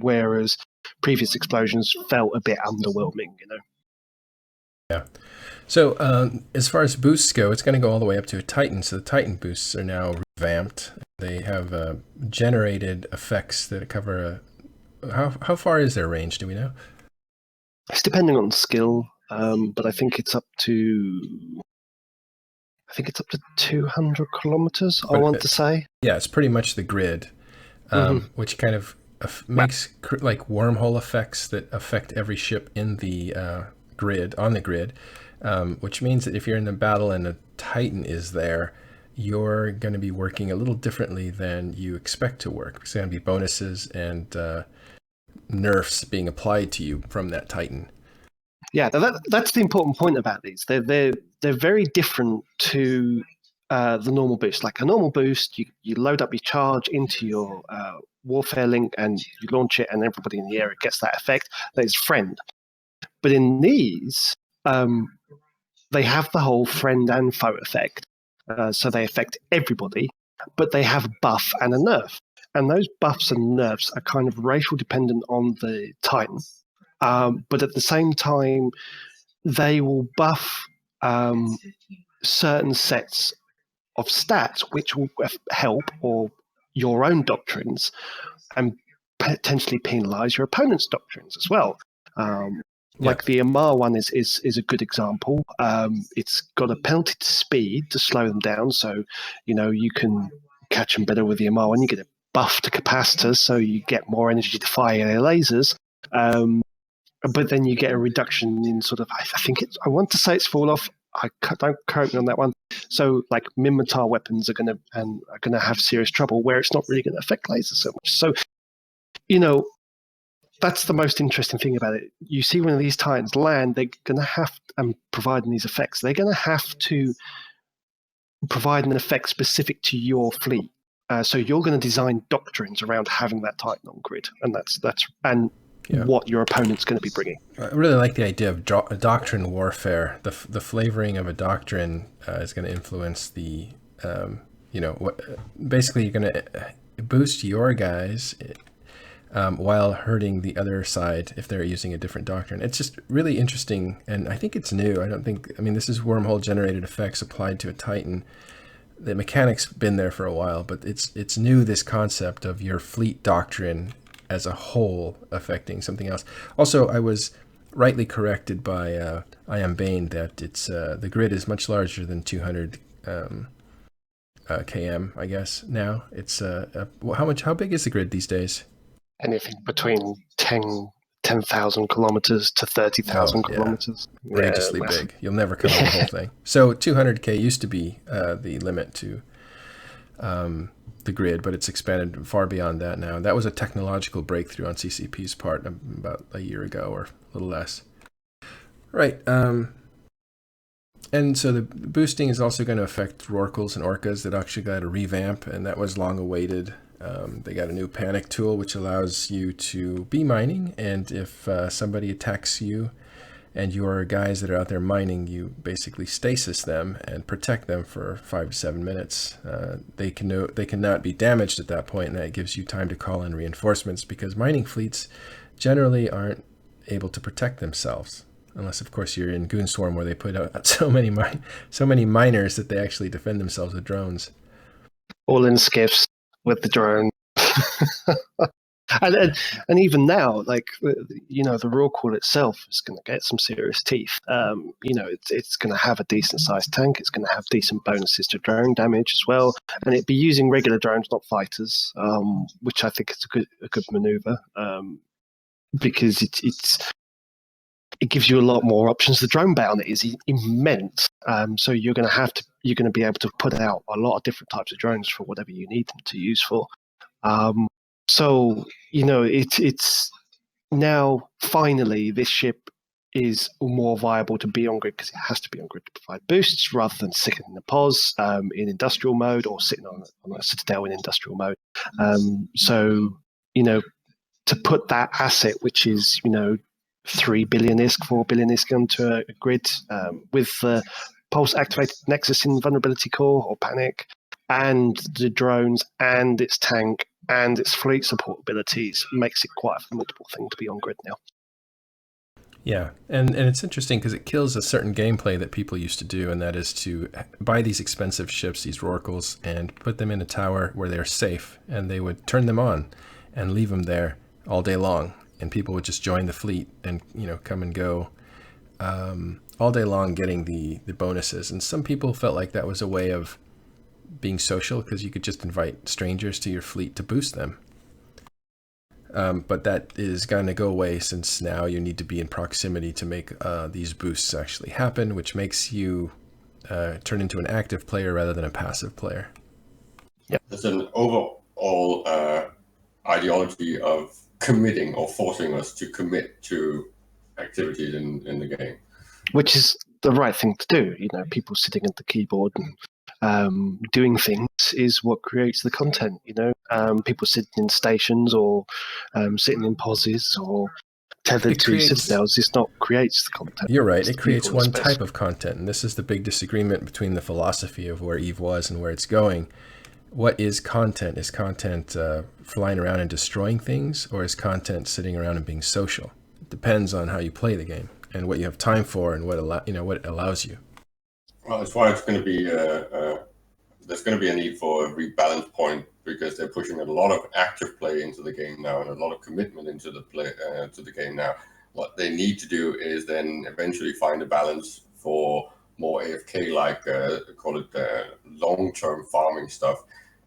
whereas previous explosions felt a bit underwhelming, Yeah. So as far as boosts go, it's going to go all the way up to a Titan. So the Titan boosts are now revamped. They have generated effects that cover how far is their range? Do we know? It's depending on skill, but I think it's up to 200 kilometers. I want to say. Yeah, it's pretty much the grid, which kind of makes like wormhole effects that affect every ship in the grid, which means that if you're in the battle and a Titan is there, you're going to be working a little differently than you expect to work. There's going to be bonuses and nerfs being applied to you from that Titan. Yeah, that's the important point about these. They're very different to the normal boost. Like a normal boost, you load up your charge into your warfare link and you launch it, and everybody in the area gets that effect. That is friend. But in these, they have the whole friend and foe effect. So they affect everybody, but they have a buff and a nerf. And those buffs and nerfs are kind of racial dependent on the Titan. But at the same time, they will buff certain sets of stats, which will help or your own doctrines, and potentially penalize your opponent's doctrines as well. Like the Amarr one is a good example. It's got a penalty to speed to slow them down, so you can catch them better with the Amarr one. You get a buff to capacitor, so you get more energy to fire their lasers. But then you get a reduction in sort of, I want to say it's fall off. Don't quote me on that one. So like Minmatar weapons are going to have serious trouble where it's not really going to affect lasers so much. So, that's the most interesting thing about it. You see when these Titans land, they're going to have, and providing these effects, they're going to have to provide an effect specific to your fleet. So you're going to design doctrines around having that Titan on grid, and that's what your opponent's going to be bringing. I really like the idea of doctrine warfare. The flavoring of a doctrine is going to influence the, basically you're going to boost your guys while hurting the other side if they're using a different doctrine. It's just really interesting, and I think it's new. This is wormhole generated effects applied to a Titan. The mechanic's been there for a while, but it's new, this concept of your fleet doctrine as a whole affecting something else. Also, I was rightly corrected by I Am Bane that it's the grid is much larger than 200 km. I guess now it's how big is the grid these days? Anything between 10,000 kilometers to 30,000 kilometers. Outrageously big. You'll never cover the whole thing. So 200k used to be the limit to the grid, but it's expanded far beyond that now. That was a technological breakthrough on CCP's part about a year ago or a little less. Right. And so the boosting is also going to affect Rorquals and Orcas that actually got a revamp, and that was long awaited. They got a new panic tool, which allows you to be mining, and if somebody attacks you and your guys that are out there mining, you basically stasis them and protect them for 5 to 7 minutes. They cannot be damaged at that point, and that gives you time to call in reinforcements, because mining fleets generally aren't able to protect themselves, unless of course you're in Goonswarm, where they put out so many miners that they actually defend themselves with drones. All in skiffs with the drone. And even now, like, you know, the raw call itself is going to get some serious teeth. You know, it's going to have a decent sized tank. It's going to have decent bonuses to drone damage as well, and it'd be using regular drones, not fighters, which I think is a good maneuver, because it gives you a lot more options. The drone bounty is immense, so you're going to be able to put out a lot of different types of drones for whatever you need them to use for. So, you know, it's now finally this ship is more viable to be on grid because it has to be on grid to provide boosts rather than sitting in the pos in industrial mode or sitting on a citadel in industrial mode. So, you know, to put that asset, which is, you know, 3 billion ISK, 4 billion ISK onto a grid with the pulse activated Nexus invulnerability core or panic, and the drones and its tank and its fleet support abilities makes it quite a formidable thing to be on grid now. Yeah, and it's interesting because it kills a certain gameplay that people used to do, and that is to buy these expensive ships, these Rorquals, and put them in a tower where they're safe, and they would turn them on and leave them there all day long, and people would just join the fleet and, you know, come and go all day long getting the bonuses. And some people felt like that was a way of being social because you could just invite strangers to your fleet to boost them. But that is going to go away since now you need to be in proximity to make these boosts actually happen, which makes you turn into an active player rather than a passive player. Yep. There's an overall ideology of committing or forcing us to commit to activities in the game. Which is the right thing to do. You know, people sitting at the keyboard and doing things is what creates the content. You know, people sitting in stations or sitting in poses or tethered to citadels is not creates the content. You're right. It creates one type of content, and this is the big disagreement between the philosophy of where EVE was and where it's going. What is content? Is content flying around and destroying things, or is content sitting around and being social? It depends on how you play the game and what you have time for and what what allows you. Well, that's why it's going to be there's going to be a need for a rebalance point, because they're pushing a lot of active play into the game now and a lot of commitment into the play to the game now. What they need to do is then eventually find a balance for more AFK, like call it long-term farming stuff,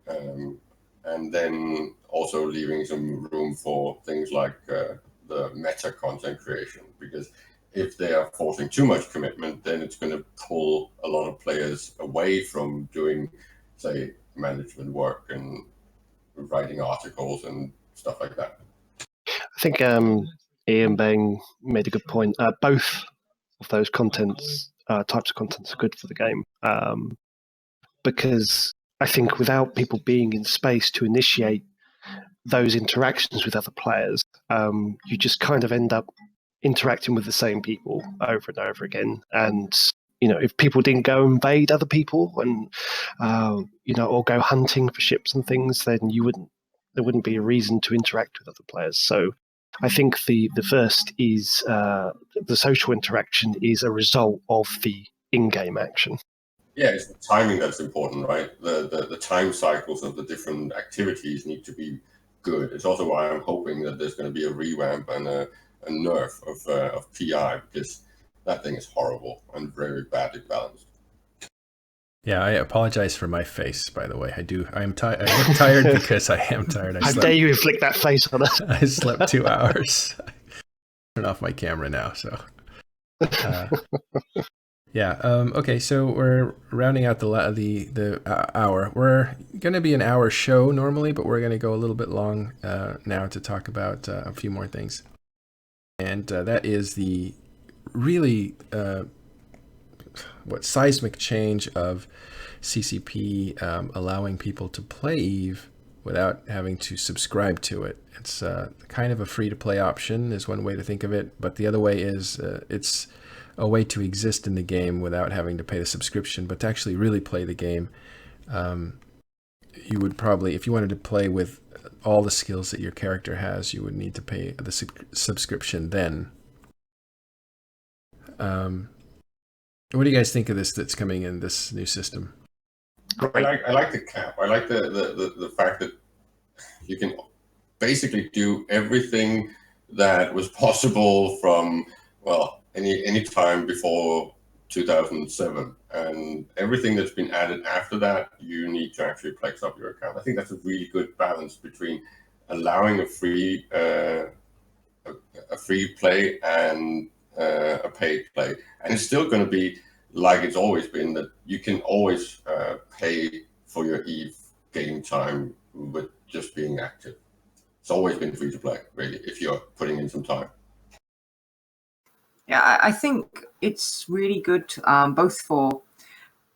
and then also leaving some room for things like the meta content creation, because if they are forcing too much commitment, then it's going to pull a lot of players away from doing, say, management work and writing articles and stuff like that. I think Ian Bang made a good point. Both of those contents, types of contents, are good for the game, because I think without people being in space to initiate those interactions with other players, you just kind of end up interacting with the same people over and over again. And, you know, if people didn't go invade other people and, you know, or go hunting for ships and things, then there wouldn't be a reason to interact with other players. So I think the first is the social interaction is a result of the in-game action. Yeah, it's the timing that's important, right? The time cycles of the different activities need to be good. It's also why I'm hoping that there's going to be a revamp and a nerf of PI, because that thing is horrible and very badly balanced. Yeah, I apologize for my face, by the way. I am tired. I look tired because I am tired. How dare you inflict that face on us? I slept 2 hours. Turn off my camera now, so. Yeah. Okay. So we're rounding out the hour. We're going to be an hour show normally, but we're going to go a little bit long now to talk about a few more things, and that is the really seismic change of CCP allowing people to play EVE without having to subscribe to it. It's kind of a free-to-play option is one way to think of it, but the other way is it's a way to exist in the game without having to pay the subscription. But to actually really play the game, you would probably, if you wanted to play with all the skills that your character has, you would need to pay the subscription then. What do you guys think of this that's coming in this new system? I like the cap. I like the fact that you can basically do everything that was possible from, well, any time before 2007, and everything that's been added after that, you need to actually plex up your account. I think that's a really good balance between allowing a free play and a paid play, and it's still going to be like it's always been, that you can always pay for your EVE game time with just being active. It's always been free to play, really, if you're putting in some time. Yeah, I think it's really good, both for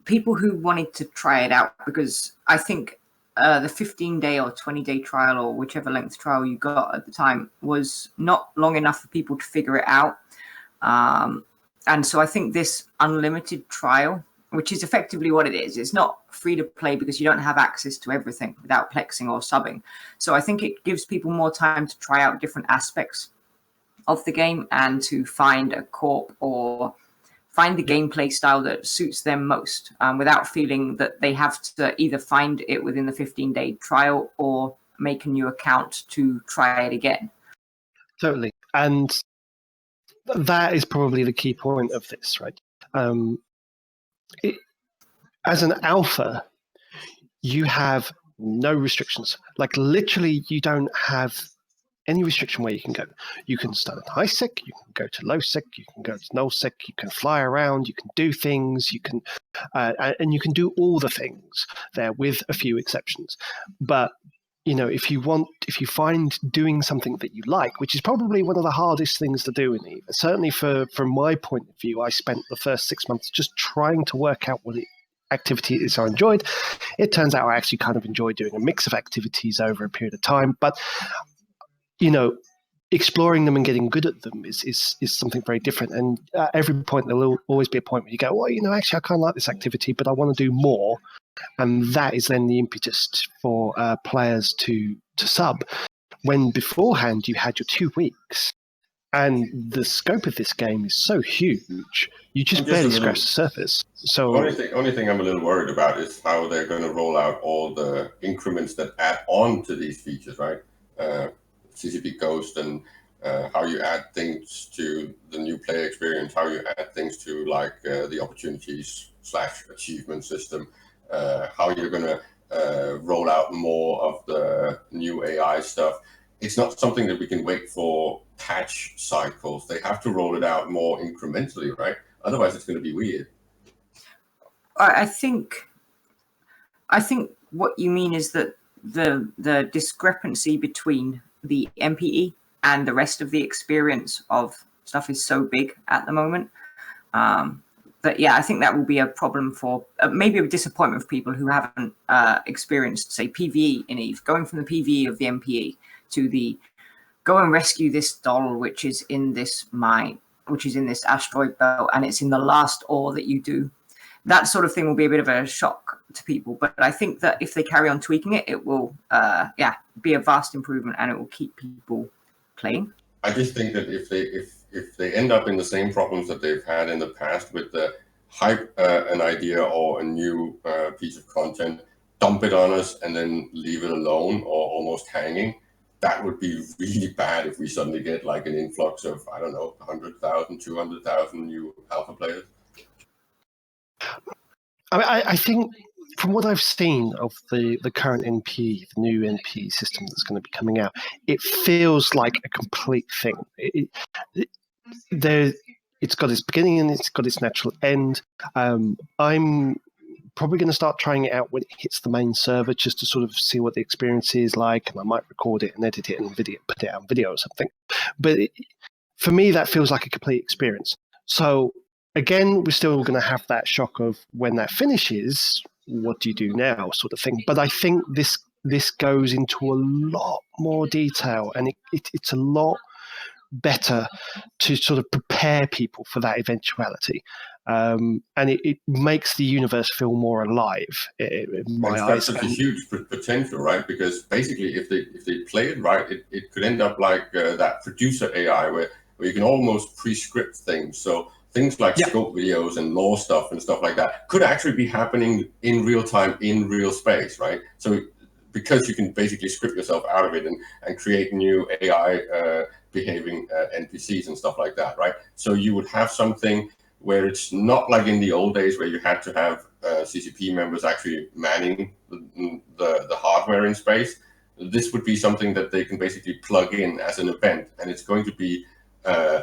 people who wanted to try it out, because I think the 15-day or 20-day trial, or whichever length trial you got at the time, was not long enough for people to figure it out. And so I think this unlimited trial, which is effectively what it is, it's not free to play because you don't have access to everything without plexing or subbing. So I think it gives people more time to try out different aspects of the game and to find a corp or find the gameplay style that suits them most, without feeling that they have to either find it within the 15-day trial or make a new account to try it again. Totally. And that is probably the key point of this, right? As an alpha, you have no restrictions. Like, literally, you don't have any restriction where you can go. You can start at high sec, you can go to low sec, you can go to null sec, you can fly around, you can do things, you can, and you can do all the things there with a few exceptions. But if you find doing something that you like, which is probably one of the hardest things to do in EVE. Certainly from my point of view, I spent the first 6 months just trying to work out what activity it is I enjoyed. It turns out I actually kind of enjoy doing a mix of activities over a period of time, but exploring them and getting good at them is something very different. And at every point, there will always be a point where you go, well, actually, I kind of like this activity, but I want to do more. And that is then the impetus for players to sub. When beforehand you had your 2 weeks, and the scope of this game is so huge, you just barely scratch the surface. So the only thing I'm a little worried about is how they're going to roll out all the increments that add on to these features, right? CCP Ghost, and how you add things to the new player experience, how you add things to like the opportunities / achievement system, how you're going to roll out more of the new AI stuff. It's not something that we can wait for patch cycles. They have to roll it out more incrementally, right? Otherwise, it's going to be weird. I think what you mean is that the discrepancy between the MPE and the rest of the experience of stuff is so big at the moment that, yeah, I think that will be a problem for maybe a disappointment for people who haven't experienced, say, PvE in EVE, going from the PvE of the MPE to the go and rescue this doll, which is in this mine, which is in this asteroid belt, and it's in the last ore that you do. That sort of thing will be a bit of a shock to people, but I think that if they carry on tweaking it, it will, be a vast improvement, and it will keep people playing. I just think that if they end up in the same problems that they've had in the past with the hype an idea or a new piece of content, dump it on us, and then leave it alone or almost hanging, that would be really bad if we suddenly get like an influx of, I don't know, 100,000, 200,000 new alpha players. I think from what I've seen of the current NP, the new NP system that's going to be coming out, it feels like a complete thing. It's got its beginning and it's got its natural end. I'm probably going to start trying it out when it hits the main server, just to sort of see what the experience is like, and I might record it and edit it and put it out on video or something. But for me, that feels like a complete experience. So again, we're still going to have that shock of when that finishes, what do you do now, sort of thing. But I think this goes into a lot more detail, and it's a lot better to sort of prepare people for that eventuality. And it makes the universe feel more alive in my eyes. That's such a huge potential, right? Because basically, if they play it right, it could end up like that producer AI where you can almost pre-script things. So things like scope videos and lore stuff and stuff like that could actually be happening in real time, in real space, right? So because you can basically script yourself out of it and create new AI behaving NPCs and stuff like that, right? So you would have something where it's not like in the old days where you had to have CCP members actually manning the hardware in space. This would be something that they can basically plug in as an event, and it's going to be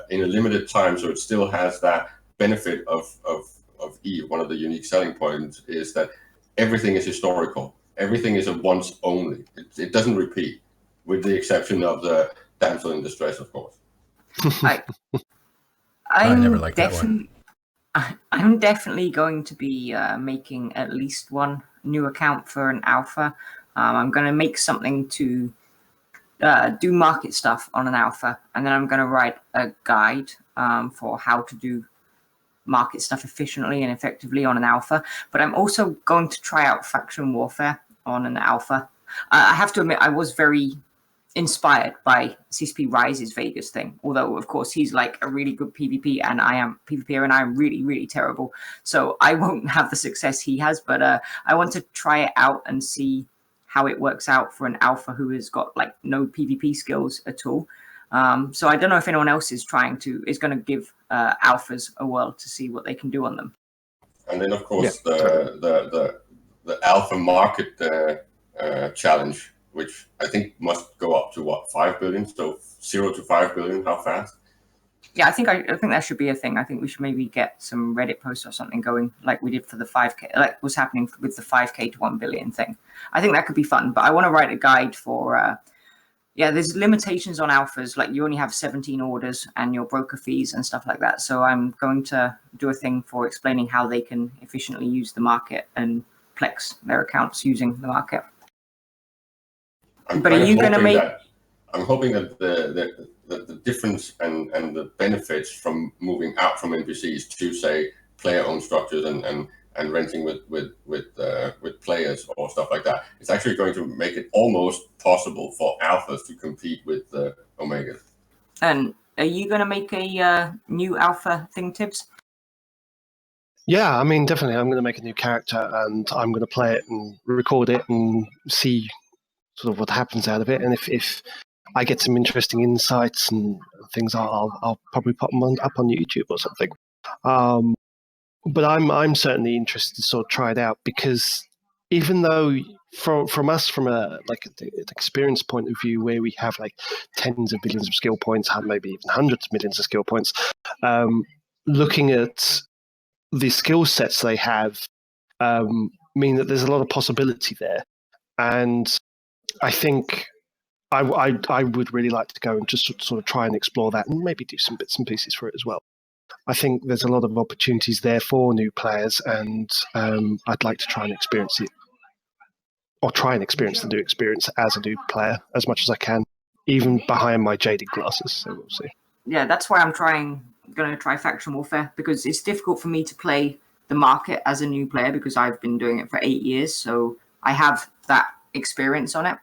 in a limited time, so it still has that benefit of EVE. One of the unique selling points is that everything is historical. Everything is a once only. It doesn't repeat, with the exception of the damsel in distress, of course. I never liked that one. I'm definitely going to be making at least one new account for an alpha. I'm going to make something to do market stuff on an alpha, and then I'm going to write a guide for how to do market stuff efficiently and effectively on an alpha. But I'm also going to try out faction warfare on an alpha. I have to admit, I was very inspired by CCP Rise's Vegas thing, although of course he's like a really good PvP and I am PvPer and I'm really, really terrible. So I won't have the success he has, but I want to try it out and see how it works out for an alpha who has got like no PvP skills at all. So I don't know if anyone else is going to give alphas a whirl to see what they can do on them. And then of course the alpha market challenge, which I think must go up to what, 5 billion? So 0 to 5 billion, how fast? Yeah, I think that should be a thing. I think we should maybe get some Reddit posts or something going like we did for the 5K, like what's happening with the 5K to 1 billion thing. I think that could be fun, but I want to write a guide for, there's limitations on alphas. Like you only have 17 orders and your broker fees and stuff like that. So I'm going to do a thing for explaining how they can efficiently use the market and flex their accounts using the market. But are you going to make... I'm hoping that the difference and the benefits from moving out from NPCs to, say, player-owned structures and renting with players or stuff like that, it's actually going to make it almost possible for alphas to compete with Omegas. And are you going to make a new alpha thing, Tibbs? Yeah, I mean, definitely. I'm going to make a new character and I'm going to play it and record it and see sort of what happens out of it. And if I get some interesting insights and things, I'll probably pop them up on YouTube or something. But I'm certainly interested to sort of try it out, because even though from us, from an experience point of view, where we have like tens of billions of skill points, maybe even hundreds of millions of skill points, looking at the skill sets they have mean that there's a lot of possibility there. And I think I would really like to go and just sort of try and explore that and maybe do some bits and pieces for it as well. I think there's a lot of opportunities there for new players, and I'd like to try and experience it, or try and experience the new experience as a new player as much as I can, even behind my jaded glasses. So we'll see. Yeah, that's why I'm going to try faction warfare, because it's difficult for me to play the market as a new player because I've been doing it for 8 years, so I have that experience on it.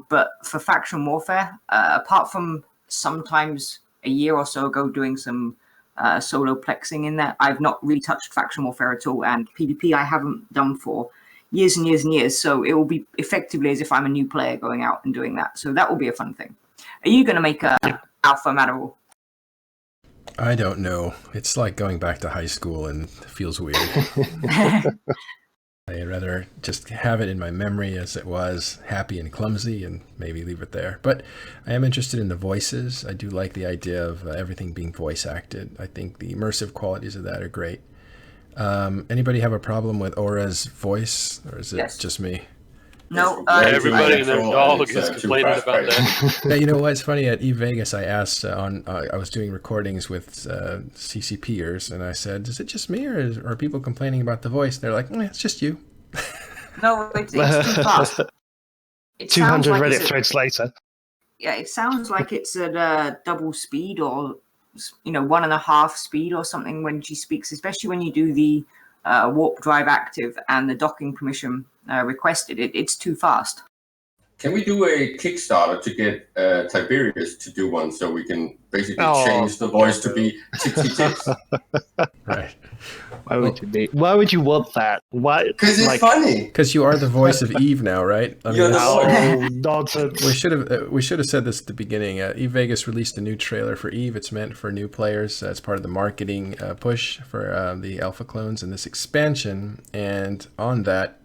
But for faction warfare, apart from sometimes a year or so ago doing some solo plexing in there, I've not really touched faction warfare at all, and PvP I haven't done for years and years and years, so it will be effectively as if I'm a new player going out and doing that. So that will be a fun thing. Are you going to make a alpha Matterall? I don't know. It's like going back to high school and it feels weird. I'd rather just have it in my memory as it was, happy and clumsy, and maybe leave it there. But I am interested in the voices. I do like the idea of everything being voice acted. I think the immersive qualities of that are great. Anybody have a problem with Aura's voice, or is it just me? No, everybody and their dog is complaining about that. Yeah, you know what? It's funny. At EVE Vegas, I asked I was doing recordings with CCPers, and I said, "Is it just me, or are people complaining about the voice?" They're like, "It's just you." No, it's too fast. 200 like Reddit threads later. Yeah, it sounds like it's at double speed, or 1.5 speed or something when she speaks, especially when you do the warp drive active and the docking permission requested. It's too fast. Can we do a Kickstarter to get Tiberius to do one so we can basically Oh, change the voice to be Tipsy Tips? Right. Why would you want that? Why? Because it's funny. Because you are the voice of Eve now, right? I You're the that's- voice. Oh, nonsense. we should have said this at the beginning. Eve Vegas released a new trailer for Eve. It's meant for new players as part of the marketing push for the alpha clones and this expansion. And on that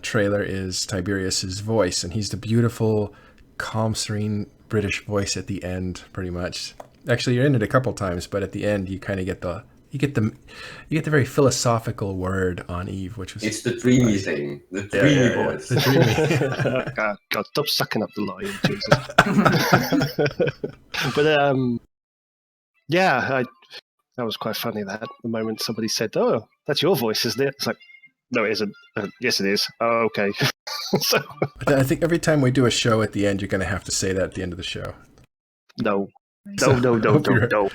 trailer is Tiberius's voice, and he's the beautiful, calm, serene British voice at the end, pretty much. Actually, you're in it a couple times, but at the end, you kind of get the very philosophical word on Eve, which was It's the dreamy thing. The dreamy voice. The dreamy. God, stop sucking up the lion, Jesus. But that was quite funny. That the moment somebody said, "Oh, that's your voice, isn't it?" It's like, no, it isn't. Yes, it is. Oh, okay. So I think every time we do a show at the end, you're going to have to say that at the end of the show. no. So, No. hope you're-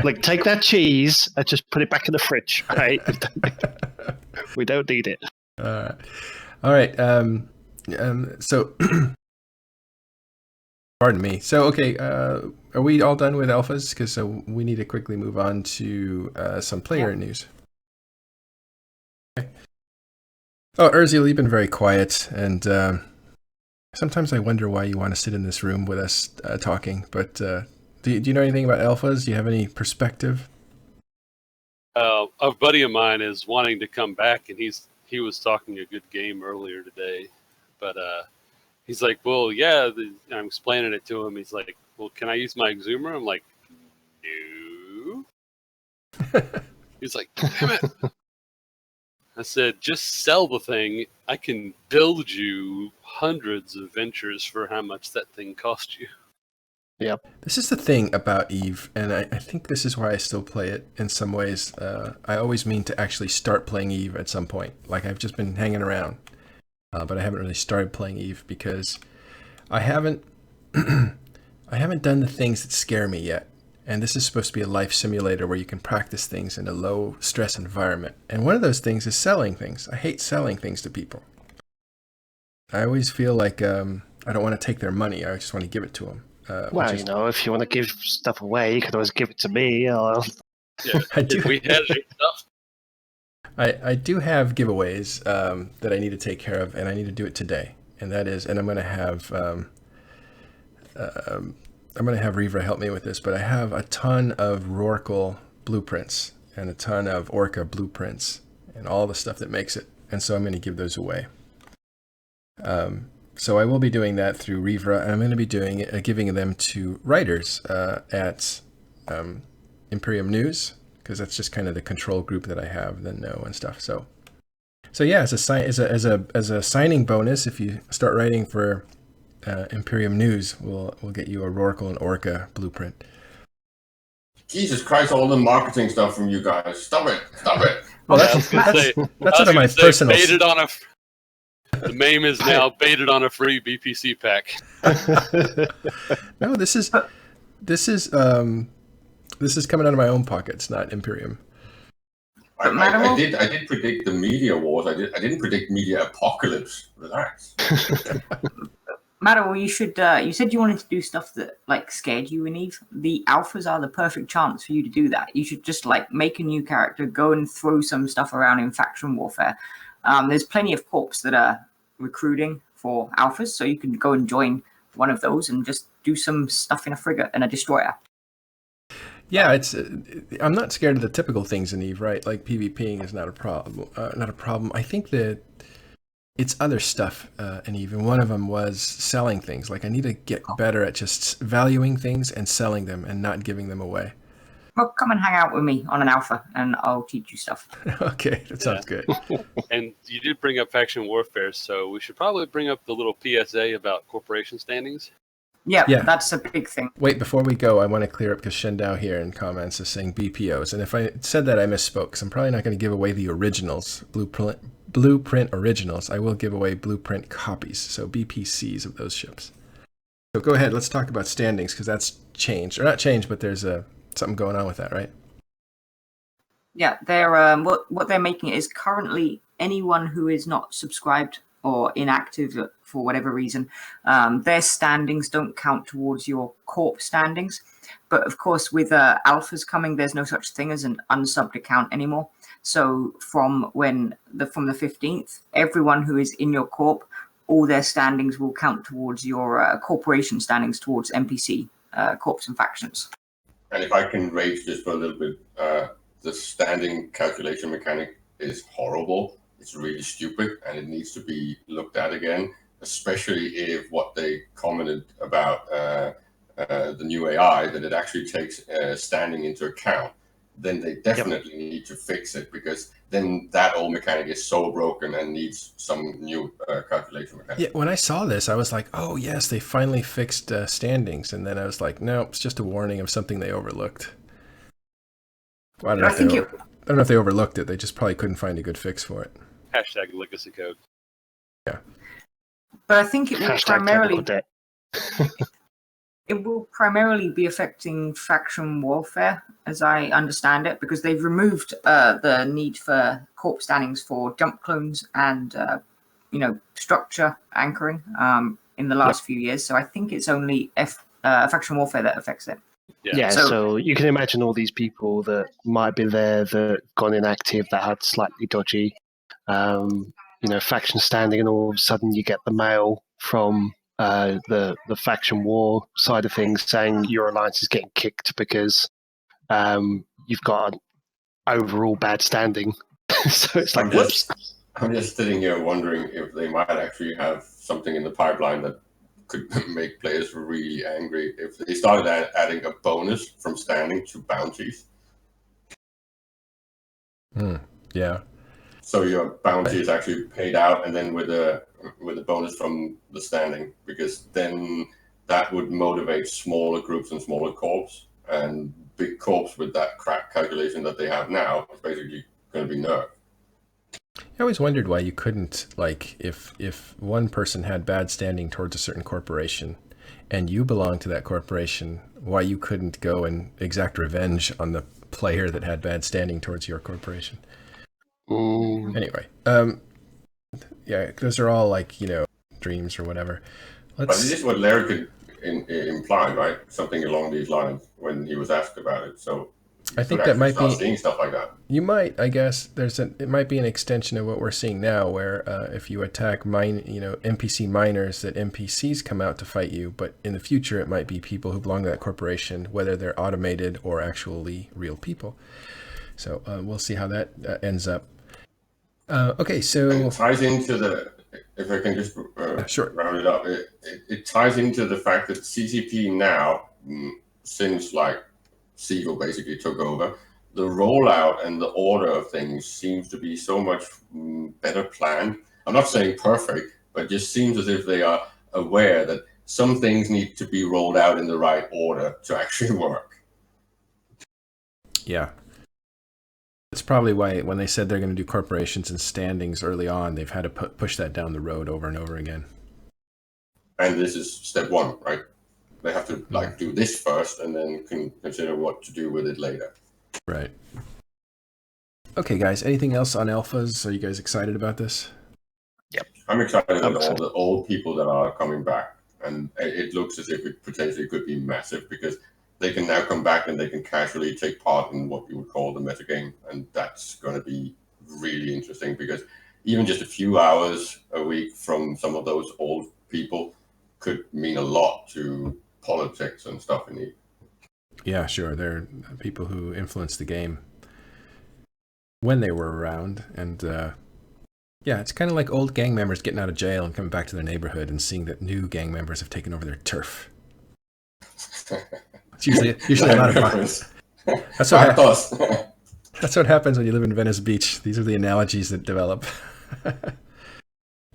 Like, take that cheese and just put it back in the fridge, right? We don't need it. All right. So, pardon me. So, okay. Are we all done with alphas? Because we need to quickly move on to some player news. Okay. Oh, Urziel, you've been very quiet, and sometimes I wonder why you want to sit in this room with us talking. But do you know anything about alphas? Do you have any perspective? A buddy of mine is wanting to come back, and he was talking a good game earlier today, but he's like, well, yeah, I'm explaining it to him. He's like, well, can I use my Exumer? I'm like, no. He's like, damn it. I said, just sell the thing. I can build you hundreds of ventures for how much that thing cost you. This is the thing about Eve, and I think this is why I still play it in some ways. I always mean to actually start playing Eve at some point. Like, I've just been hanging around, but I haven't really started playing Eve because I haven't I haven't done the things that scare me yet. And this is supposed to be a life simulator where you can practice things in a low stress environment. And one of those things is selling things. I hate selling things to people. I always feel like I don't want to take their money. I just want to give it to them. Well, if you want to give stuff away, you can always give it to me. Yeah, I do. if we had your stuff. I do have giveaways that I need to take care of, and I need to do it today. And that is, and I'm going to have Rivra help me with this, but I have a ton of Rorqual blueprints and a ton of Orca blueprints and all the stuff that makes it. And so I'm going to give those away. So I will be doing that through Rivra, and I'm going to be giving them to writers at Imperium News, because that's just kind of the control group that I have, the know and stuff. So yeah, as a signing bonus, if you start writing for Imperium News, we'll get you a Rorqual and Orca blueprint. Jesus Christ, all the marketing stuff from you guys. Stop it. Well, that's that's under my personal. The MAME is now baited on a free BPC pack. No, this is coming out of my own pockets, not Imperium. I did predict the media wars. I didn't predict media apocalypse. Relax. Maddo, you should. You said you wanted to do stuff that like scared you in Eve. The alphas are the perfect chance for you to do that. You should just like make a new character, go and throw some stuff around in faction warfare. There's plenty of corps that are recruiting for alphas, so you can go and join one of those and just do some stuff in a frigate and a destroyer. Yeah, I'm not scared of the typical things in Eve, right? Like PvPing is not a problem. I think that it's other stuff in Eve, and one of them was selling things. Like, I need to get better at just valuing things and selling them and not giving them away. Well, come and hang out with me on an alpha, and I'll teach you stuff. Okay, that sounds good. And you did bring up faction warfare, so we should probably bring up the little PSA about corporation standings. Yeah, Yeah. that's a big thing. Wait, before we go, I want to clear up because Shendao here in comments is saying BPOs. And if I said that, I misspoke, because I'm probably not going to give away the originals, blueprint originals. I will give away blueprint copies, so BPCs of those ships. So go ahead, let's talk about standings, because that's changed. Or not changed, but there's something going on with that, right? Yeah, they're what they're making it is currently anyone who is not subscribed or inactive for whatever reason, their standings don't count towards your corp standings. But of course, with alphas coming, there's no such thing as an unsubbed account anymore. So from the 15th, everyone who is in your corp, all their standings will count towards your corporation standings towards NPC corps and factions. And if I can rage just for a little bit, the standing calculation mechanic is horrible. It's really stupid, and it needs to be looked at again, especially if what they commented about the new AI, that it actually takes standing into account. Then they definitely need to fix it, because then that old mechanic is so broken and needs some new calculation mechanic. Yeah, when I saw this, I was like, oh, yes, they finally fixed standings. And then I was like, no, it's just a warning of something they overlooked. Well, I don't know if they overlooked it. They just probably couldn't find a good fix for it. Hashtag legacy code. Yeah. But I think it will primarily... debt. It will primarily be affecting faction warfare, as I understand it, because they've removed the need for corp standings for jump clones and, structure anchoring in the last few years. So I think it's only faction warfare that affects it. Yeah, so you can imagine all these people that might be there that gone inactive, that had slightly dodgy, faction standing, and all of a sudden you get the mail from the faction war side of things saying your alliance is getting kicked because you've got an overall bad standing. So it's like, whoops. I'm just sitting here wondering if they might actually have something in the pipeline that could make players really angry if they started adding a bonus from standing to bounties. Yeah. So your bounty is actually paid out, and then with a bonus from the standing, because then that would motivate smaller groups and smaller corps, and big corps with that crap calculation that they have now is basically going to be nerfed. I always wondered why you couldn't, like, if one person had bad standing towards a certain corporation and you belong to that corporation, why you couldn't go and exact revenge on the player that had bad standing towards your corporation. Anyway, yeah, those are all like, dreams or whatever. But this is what Larry could imply, right? Something along these lines when he was asked about it. So I think that might be seeing stuff like that. You might, I guess. It might be an extension of what we're seeing now, where if you attack NPC miners, that NPCs come out to fight you. But in the future, it might be people who belong to that corporation, whether they're automated or actually real people. So we'll see how that ends up. Okay, so it ties into if I can just round it up, it ties into the fact that CCP now, since like Siegel basically took over, the rollout and the order of things seems to be so much better planned. I'm not saying perfect, but just seems as if they are aware that some things need to be rolled out in the right order to actually work. Yeah. That's probably why when they said they're going to do corporations and standings early on, they've had to push that down the road over and over again. And this is step one, right? They have to do this first and then consider what to do with it later. Right. Okay, guys, anything else on alphas? Are you guys excited about this? Yep. I'm excited about all the old people that are coming back. And it looks as if it potentially could be massive, because they can now come back and they can casually take part in what you would call the metagame. And that's going to be really interesting, because even just a few hours a week from some of those old people could mean a lot to politics and stuff in the... Yeah, sure. They're people who influenced the game when they were around. And yeah, it's kind of like old gang members getting out of jail and coming back to their neighborhood and seeing that new gang members have taken over their turf. It's usually a lot of fun. That's what happens when you live in Venice Beach. These are the analogies that develop.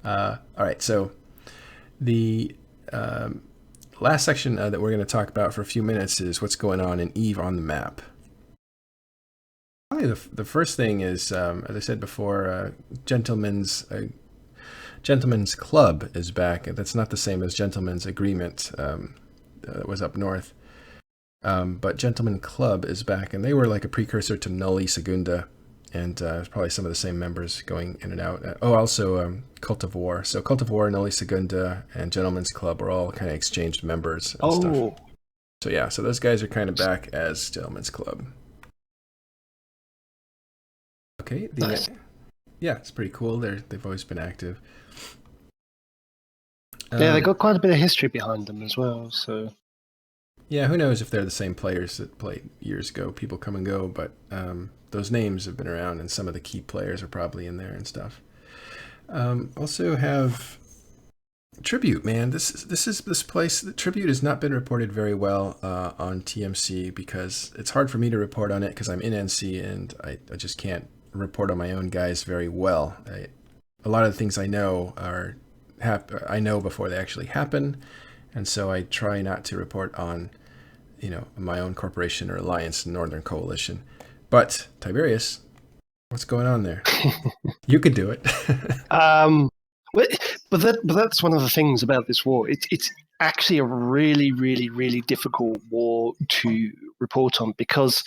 All right, so the last section that we're going to talk about for a few minutes is what's going on in EVE on the map. Probably the first thing is, as I said before, Gentleman's Club is back. That's not the same as Gentleman's Agreement that was up north. But Gentleman Club is back, and they were like a precursor to Nulli Segunda, and probably some of the same members going in and out. Also Cult of War. So Cult of War, Nulli Segunda, and Gentlemen's Club are all kind of exchanged members and stuff. So yeah, so those guys are kind of back as Gentlemen's Club. Okay. Nice. Yeah, it's pretty cool. They've always been active. Yeah, they got quite a bit of history behind them as well. So yeah, who knows if they're the same players that played years ago. People come and go, but those names have been around, and some of the key players are probably in there and stuff. Also have Tribute, man. This place. The Tribute has not been reported very well on TMC because it's hard for me to report on it because I'm in NC and I just can't report on my own guys very well. A lot of the things I know I know before they actually happen, and so I try not to report on, my own corporation or alliance, Northern Coalition. But Tiberius, what's going on there? You could do it. But that's one of the things about this war. It's actually a really, really, really difficult war to report on because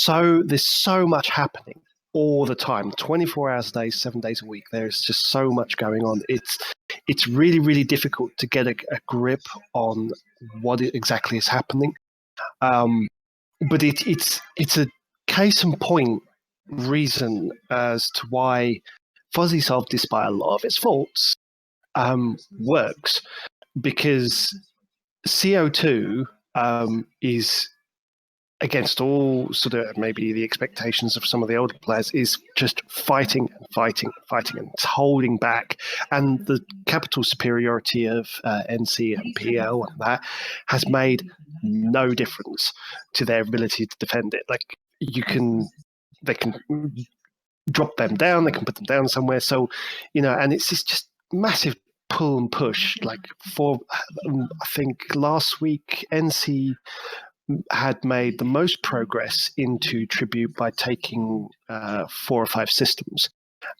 there's so much happening all the time, 24 hours a day, 7 days a week. There's just so much going on. It's really, really difficult to get a grip on what exactly is happening. But it's a case in point reason as to why FuzzySoft, despite a lot of its faults, works, because CO2 is, against all sort of maybe the expectations of some of the older players, is just fighting and it's holding back. And the capital superiority of NC and PL and that has made no difference to their ability to defend it. Like they can drop them down, they can put them down somewhere. So, and it's just massive pull and push. Like I think last week, NC had made the most progress into Tribute by taking 4 or 5 systems.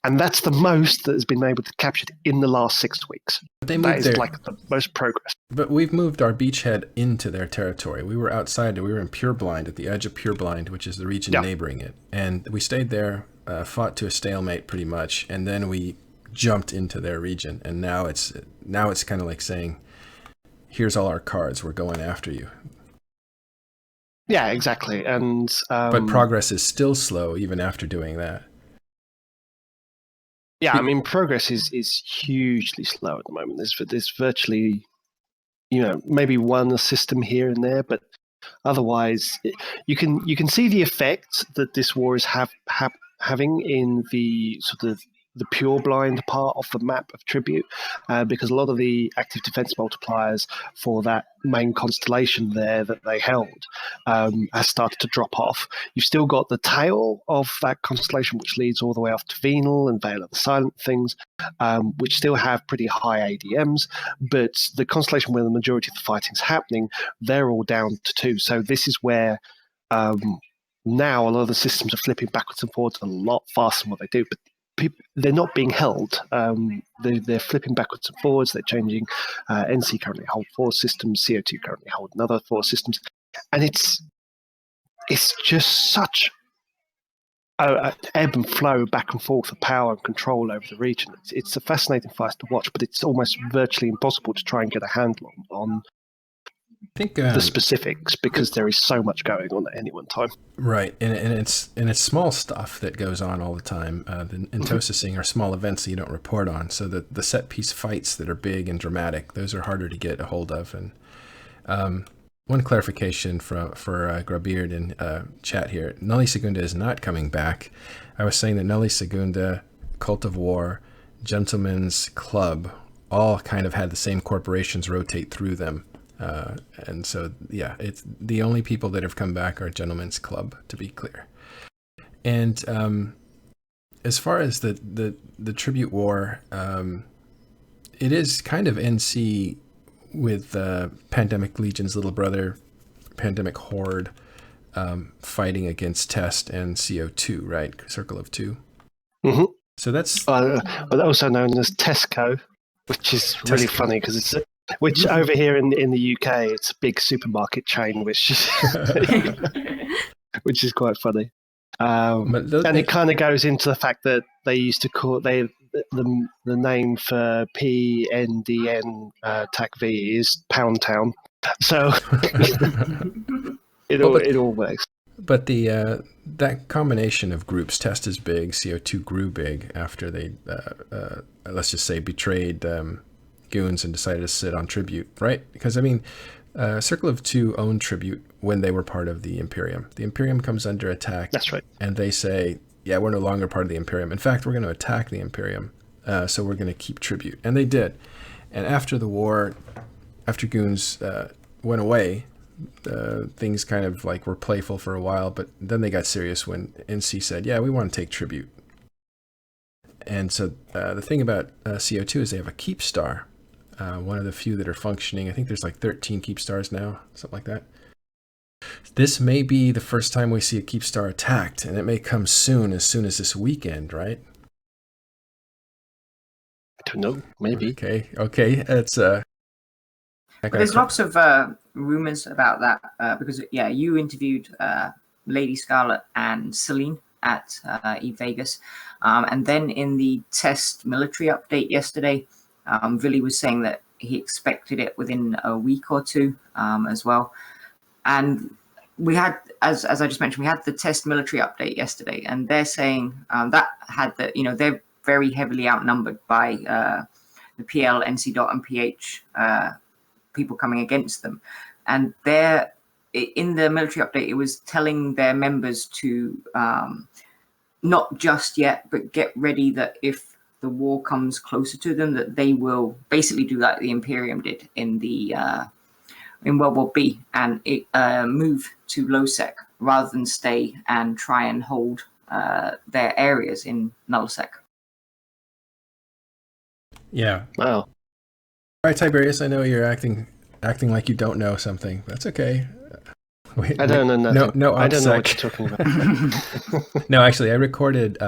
And that's the most that has been able to capture in the last 6 weeks. They moved that is like the most progress. But we've moved our beachhead into their territory. We were outside. We were in Pureblind, at the edge of Pureblind, which is the region neighboring it. And we stayed there, fought to a stalemate pretty much, and then we jumped into their region. And now it's kind of like saying, here's all our cards. We're going after you. Yeah, exactly. And but progress is still slow even after doing that. Yeah, I mean, progress is hugely slow at the moment. There's virtually, maybe one system here and there, but otherwise, you can see the effect that this war is having in the sort of the Pureblind part of the map of Tribute, because a lot of the active defense multipliers for that main constellation there that they held has started to drop off. You've still got the tail of that constellation, which leads all the way off to Venal and Veil of the Silent Things, which still have pretty high ADMs, but the constellation where the majority of the fighting's happening, they're all down to 2. So this is where now a lot of the systems are flipping backwards and forwards a lot faster than what they do, but they're not being held. They're flipping backwards and forwards. They're changing. NC currently hold 4 systems. CO2 currently hold another 4 systems, and it's just such an ebb and flow back and forth of power and control over the region. It's a fascinating fight to watch, but it's almost virtually impossible to try and get a handle on I think the specifics, because there is so much going on at any one time. Right, and it's small stuff that goes on all the time. The intosising are small events that you don't report on. So the set piece fights that are big and dramatic, those are harder to get a hold of. And one clarification for Grabeard in chat here: Nulli Segunda is not coming back. I was saying that Nulli Segunda, Cult of War, Gentlemen's Club all kind of had the same corporations rotate through them. And so, yeah, it's the only people that have come back are Gentlemen's Club, to be clear. And as far as the Tribute War, it is kind of NC with Pandemic Legion's little brother, Pandemic Horde, fighting against Test and CO2, right? Circle of 2. Mm-hmm. So that's but also known as Tesco, which is really funny because it's which over here in the UK, it's a big supermarket chain, which is which is quite funny. But And it kind of goes into the fact that they used to call the name for PNDN TAC-V is Pound Town, so it all works. But the that combination of groups, Test is big, CO2 grew big after they, let's just say, betrayed Goons and decided to sit on Tribute, right? Because, I mean, Circle of Two owned Tribute when they were part of the Imperium. The Imperium comes under attack. That's right. And they say, yeah, we're no longer part of the Imperium. In fact, we're going to attack the Imperium, so we're going to keep Tribute. And they did. And after the war, after Goons went away, things kind of like were playful for a while, but then they got serious when NC said, yeah, we want to take Tribute. And so the thing about CO2 is they have a Keep Star, one of the few that are functioning. I think there's like 13 Keep Stars now, something like that. This may be the first time we see a Keep Star attacked, and it may come soon as this weekend, right? I don't know, maybe. Okay, it's But there's lots of rumors about that because you interviewed Lady Scarlet and Celine at Eve Vegas, and then in the test military update yesterday, Villy was saying that he expected it within a week or two as well. And we had, as I just mentioned, we had the test military update yesterday, and they're saying that had that they're very heavily outnumbered by the PL, NC Dot, and PH people coming against them, and they're in the military update. It was telling their members to not just yet, but get ready that if the war comes closer to them, that they will basically do like the Imperium did in the in World War B, and move to LowSec rather than stay and try and hold their areas in NullSec. Yeah. Wow. All right, Tiberius, I know you're acting like you don't know something. That's okay. Wait, I don't know nothing. No, I don't know what OPSEC. you're talking about. No, actually, I recorded.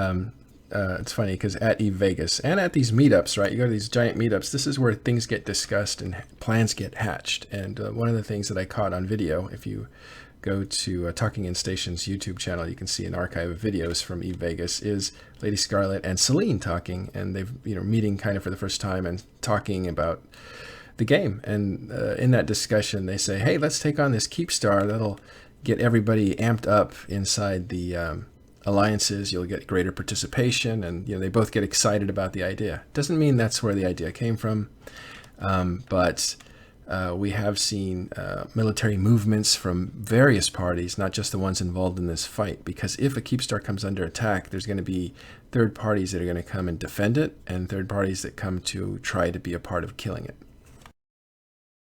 It's funny because at Eve Vegas and at these meetups, right? You go to these giant meetups. This is where things get discussed and plans get hatched. And one of the things that I caught on video, if you go to Talking in Station's YouTube channel, you can see an archive of videos from Eve Vegas, is Lady Scarlet and Celine talking, and they've meeting kind of for the first time and talking about the game. And in that discussion, they say, hey, let's take on this Keep Star. That'll get everybody amped up inside the alliances. You'll get greater participation, and they both get excited about the idea. Doesn't mean that's where the idea came from, but we have seen military movements from various parties, not just the ones involved in this fight, because if a Keep Star comes under attack, there's going to be third parties that are going to come and defend it, and third parties that come to try to be a part of killing it.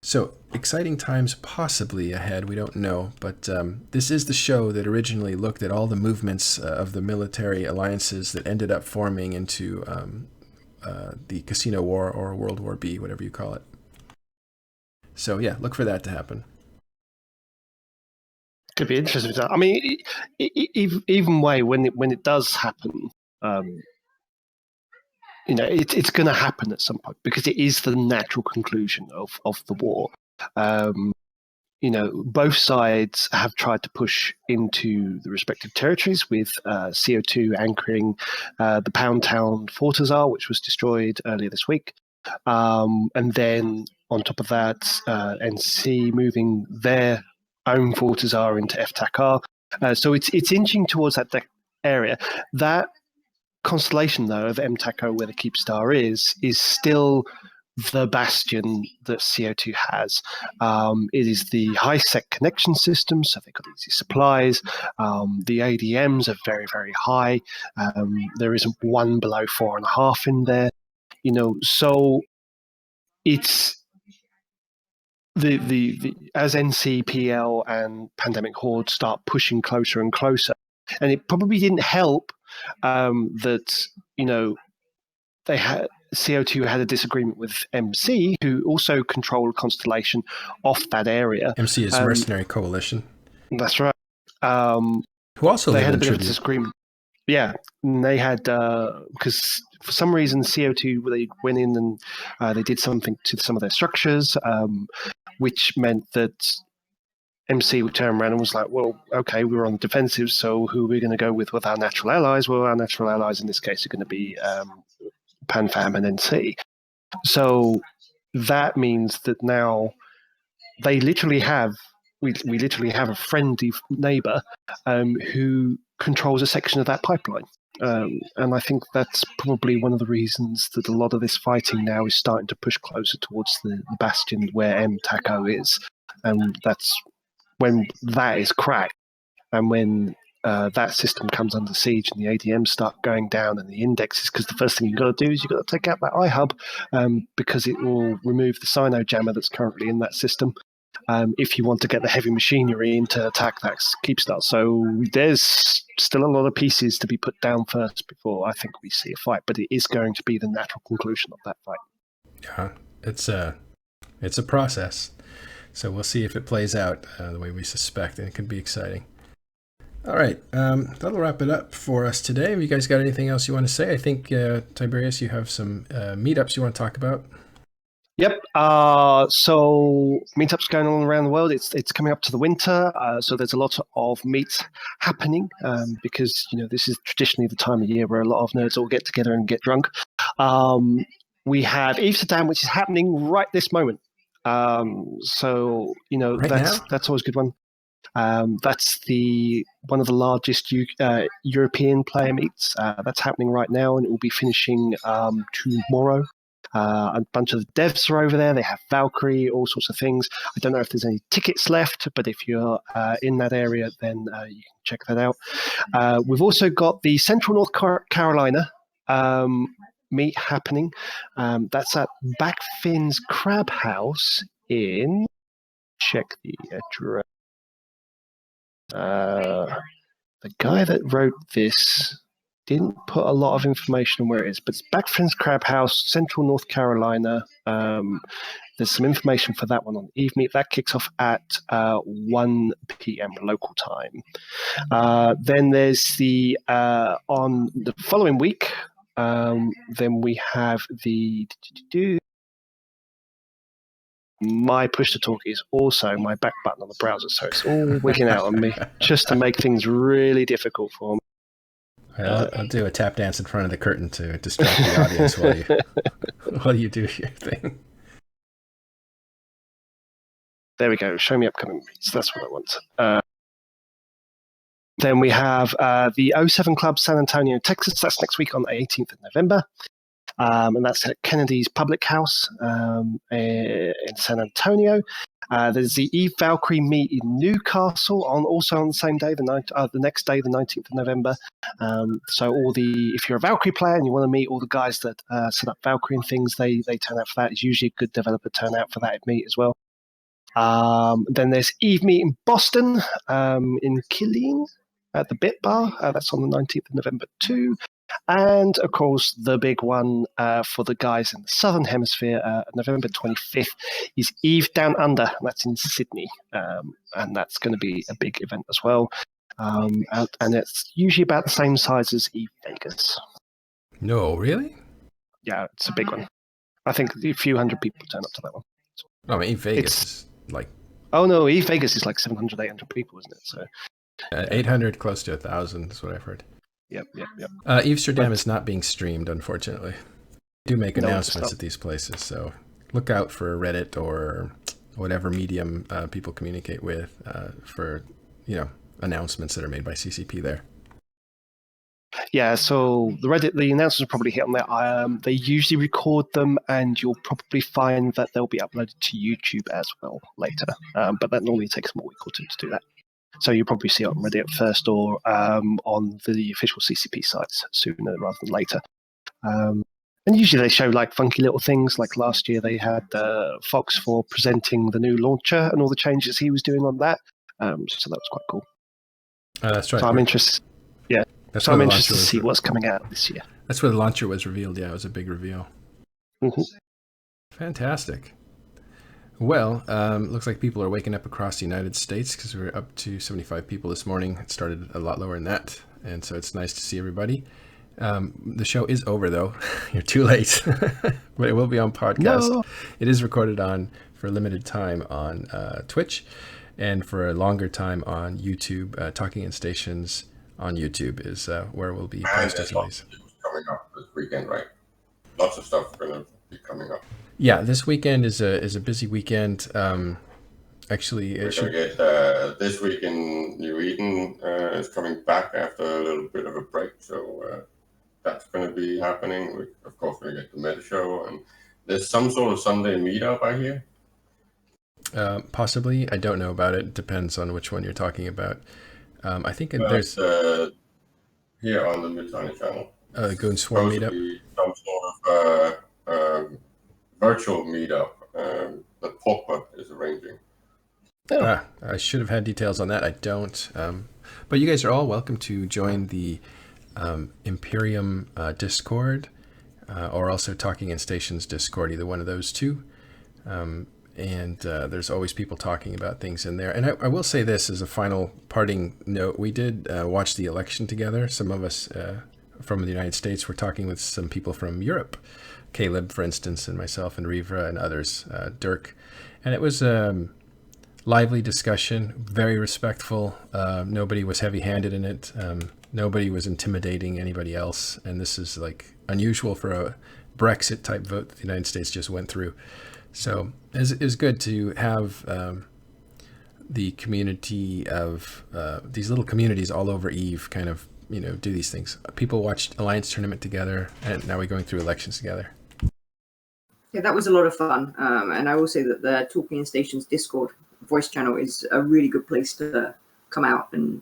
So exciting times possibly ahead, we don't know, but this is the show that originally looked at all the movements of the military alliances that ended up forming into the Casino War or World War B, whatever you call it. So yeah, look for that to happen. Could be interesting. I mean, even way when it does happen, it's going to happen at some point because it is the natural conclusion of the war. Both sides have tried to push into the respective territories with CO2 anchoring the Pound Town Fortizar, which was destroyed earlier this week. And then on top of that, NC moving their own Fortizar into FTAC-R. So it's inching towards that area. That constellation, though, of MTAC-O, where the Keep Star is still the bastion that CO2 has. It is the high-sec connection system, so they've got easy supplies. The ADMs are very, very high. There isn't one below 4.5 in there. So it's the as NCPL and Pandemic Horde start pushing closer and closer, and it probably didn't help that they had CO2 had a disagreement with MC, who also control a constellation off that area. MC is Mercenary Coalition. That's right. Who also they live had in a bit Tribute. of a disagreement. Yeah, and they had because for some reason CO2 they went in and they did something to some of their structures, which meant that MC turned around and was like, well, okay, we were on the defensive, so who are we going to go with our natural allies? Well, our natural allies in this case are going to be PanFam and NC. So that means that now they literally have, we literally have a friendly neighbor who controls a section of that pipeline. And I think that's probably one of the reasons that a lot of this fighting now is starting to push closer towards the bastion where MTACO is. And that's when that is cracked, and when that system comes under siege and the ADMs start going down and the indexes, because the first thing you've got to do is you've got to take out that iHub because it will remove the Sino jammer that's currently in that system if you want to get the heavy machinery in to attack that keep start. So there's still a lot of pieces to be put down first before I think we see a fight, but it is going to be the natural conclusion of that fight. Yeah, it's a process. So we'll see if it plays out the way we suspect, and it could be exciting. All right, that'll wrap it up for us today. Have you guys got anything else you want to say? I think, Tiberius, you have some meetups you want to talk about. Yep. So meetups going on around the world. It's coming up to the winter, so there's a lot of meets happening because this is traditionally the time of year where a lot of nerds all get together and get drunk. We have Amsterdam, which is happening right this moment. So Right that's always a good one. That's one of the largest European player meets. That's happening right now, and it will be finishing tomorrow. A bunch of the devs are over there. They have Valkyrie, all sorts of things. I don't know if there's any tickets left, but if you're in that area, then you can check that out. We've also got the Central North Carolina meet happening. That's at Backfin's Crab House in, check the address. The guy that wrote this didn't put a lot of information on where it is, but it's Backfin's Crab House, Central North Carolina. There's some information for that one on Eve Meet. That kicks off at 1 p.m. local time. Then there's on the following week, then we have my push to talk is also my back button on the browser, so it's all wigging out on me just to make things really difficult for me. I'll do a tap dance in front of the curtain to distract the audience while you do your thing. There we go. Show me upcoming meets. That's what I want. Then we have the 07 Club San Antonio, Texas. That's next week on the 18th of November. And that's at Kennedy's Public House in San Antonio. There's the Eve Valkyrie meet in Newcastle also on the same day, the next day, the 19th of November. So if you're a Valkyrie player and you want to meet all the guys that set up Valkyrie and things, they turn out for that. It's usually a good developer turnout for that meet as well. Then there's Eve meet in Boston, in Killeen at the Bit Bar. That's on the 19th of November too. And, of course, the big one for the guys in the Southern Hemisphere, November 25th, is Eve Down Under. That's in Sydney. And that's going to be a big event as well. And it's usually about the same size as Eve Vegas. No, really? Yeah, it's a big one. I think a few hundred people turn up to that one. I mean, Eve Vegas is like... Oh, no, Eve Vegas is like 700, 800 people, isn't it? So 800, close to 1,000 is what I've heard. Yep. Amsterdam is not being streamed, unfortunately. They do make announcements at these places, so look out for Reddit or whatever medium people communicate with for announcements that are made by CCP there. Yeah, so the announcements will probably hit on there. They usually record them, and you'll probably find that they'll be uploaded to YouTube as well later. But that normally takes them a week or two to do that. So you'll probably see it on Reddit first or on the official CCP sites sooner rather than later. And usually they show like funky little things. Like last year they had Fox for presenting the new launcher and all the changes he was doing on that. So that was quite cool. That's right. So I'm interested. Yeah. So I'm interested to see what's coming out this year. That's where the launcher was revealed. Yeah, it was a big reveal. Mm-hmm. Fantastic. Well, looks like people are waking up across the United States because we're up to 75 people this morning. It started a lot lower than that, and so it's nice to see everybody. The show is over, though. You're too late, but it will be on podcast. No. It is recorded for a limited time on Twitch, and for a longer time on YouTube. Talking in Stations on YouTube is where we'll be And posting there's some of lots these. of news coming up this weekend, right? Lots of stuff going to be coming up. Yeah, this weekend is a busy weekend. Actually, We're it going to should. get This Week in New Eden is coming back after a little bit of a break, so that's going to be happening. We, of course, we get the Meta Show, and there's some sort of Sunday meetup, I hear. Possibly, I don't know about it. Depends on which one you're talking about. I think But there's here on the Midtime channel. a Goon Swarm Supposed to meetup. be some sort of virtual meetup that Porkbutt is arranging. I should have had details on that. I don't. But you guys are all welcome to join the Imperium Discord, or also Talking in Stations Discord, either one of those two. And there's always people talking about things in there. And I will say this as a final parting note. We did watch the election together. Some of us from the United States were talking with some people from Europe. Caleb, for instance, and myself and Rivra and others, Dirk. And it was lively discussion, very respectful. Nobody was heavy-handed in it. Nobody was intimidating anybody else. And this is like unusual for a Brexit type vote that the United States just went through. So it was good to have the community of these little communities all over EVE kind of, do these things. People watched Alliance Tournament together, and now we're going through elections together. Yeah, that was a lot of fun. And I will say that the Talking in Stations Discord voice channel is a really good place to come and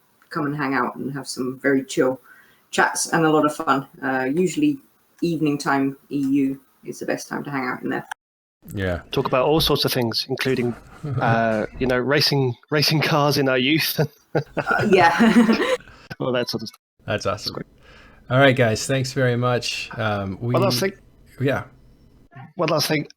hang out and have some very chill chats and a lot of fun. Usually evening time EU is the best time to hang out in there. Yeah. Talk about all sorts of things, including, racing cars in our youth. Yeah. All that sort of stuff. That's awesome. All right, guys. Thanks very much. One last thing. Yeah. One last thing.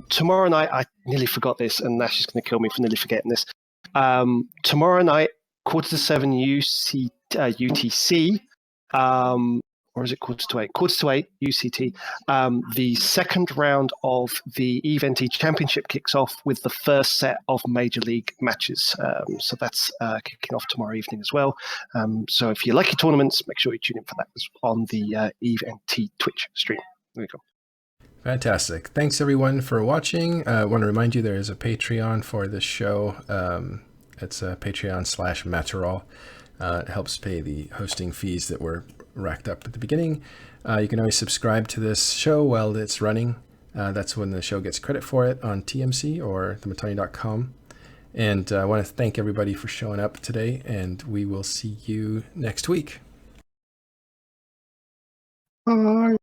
Tomorrow night, I nearly forgot this, and Nash is going to kill me for nearly forgetting this. Tomorrow night, 7:15 UTC, or is it 7:45? 7:45 UCT. The second round of the EVE NT Championship kicks off with the first set of Major League matches. So that's kicking off tomorrow evening as well. So if you like your tournaments, make sure you tune in for that on the EVE NT Twitch stream. There you go. Fantastic. Thanks, everyone, for watching. I want to remind you there is a Patreon for this show. It's Patreon/Matterall. It helps pay the hosting fees that were racked up at the beginning. You can always subscribe to this show while it's running. That's when the show gets credit for it on TMC or themittani.com. And I want to thank everybody for showing up today, and we will see you next week. Bye.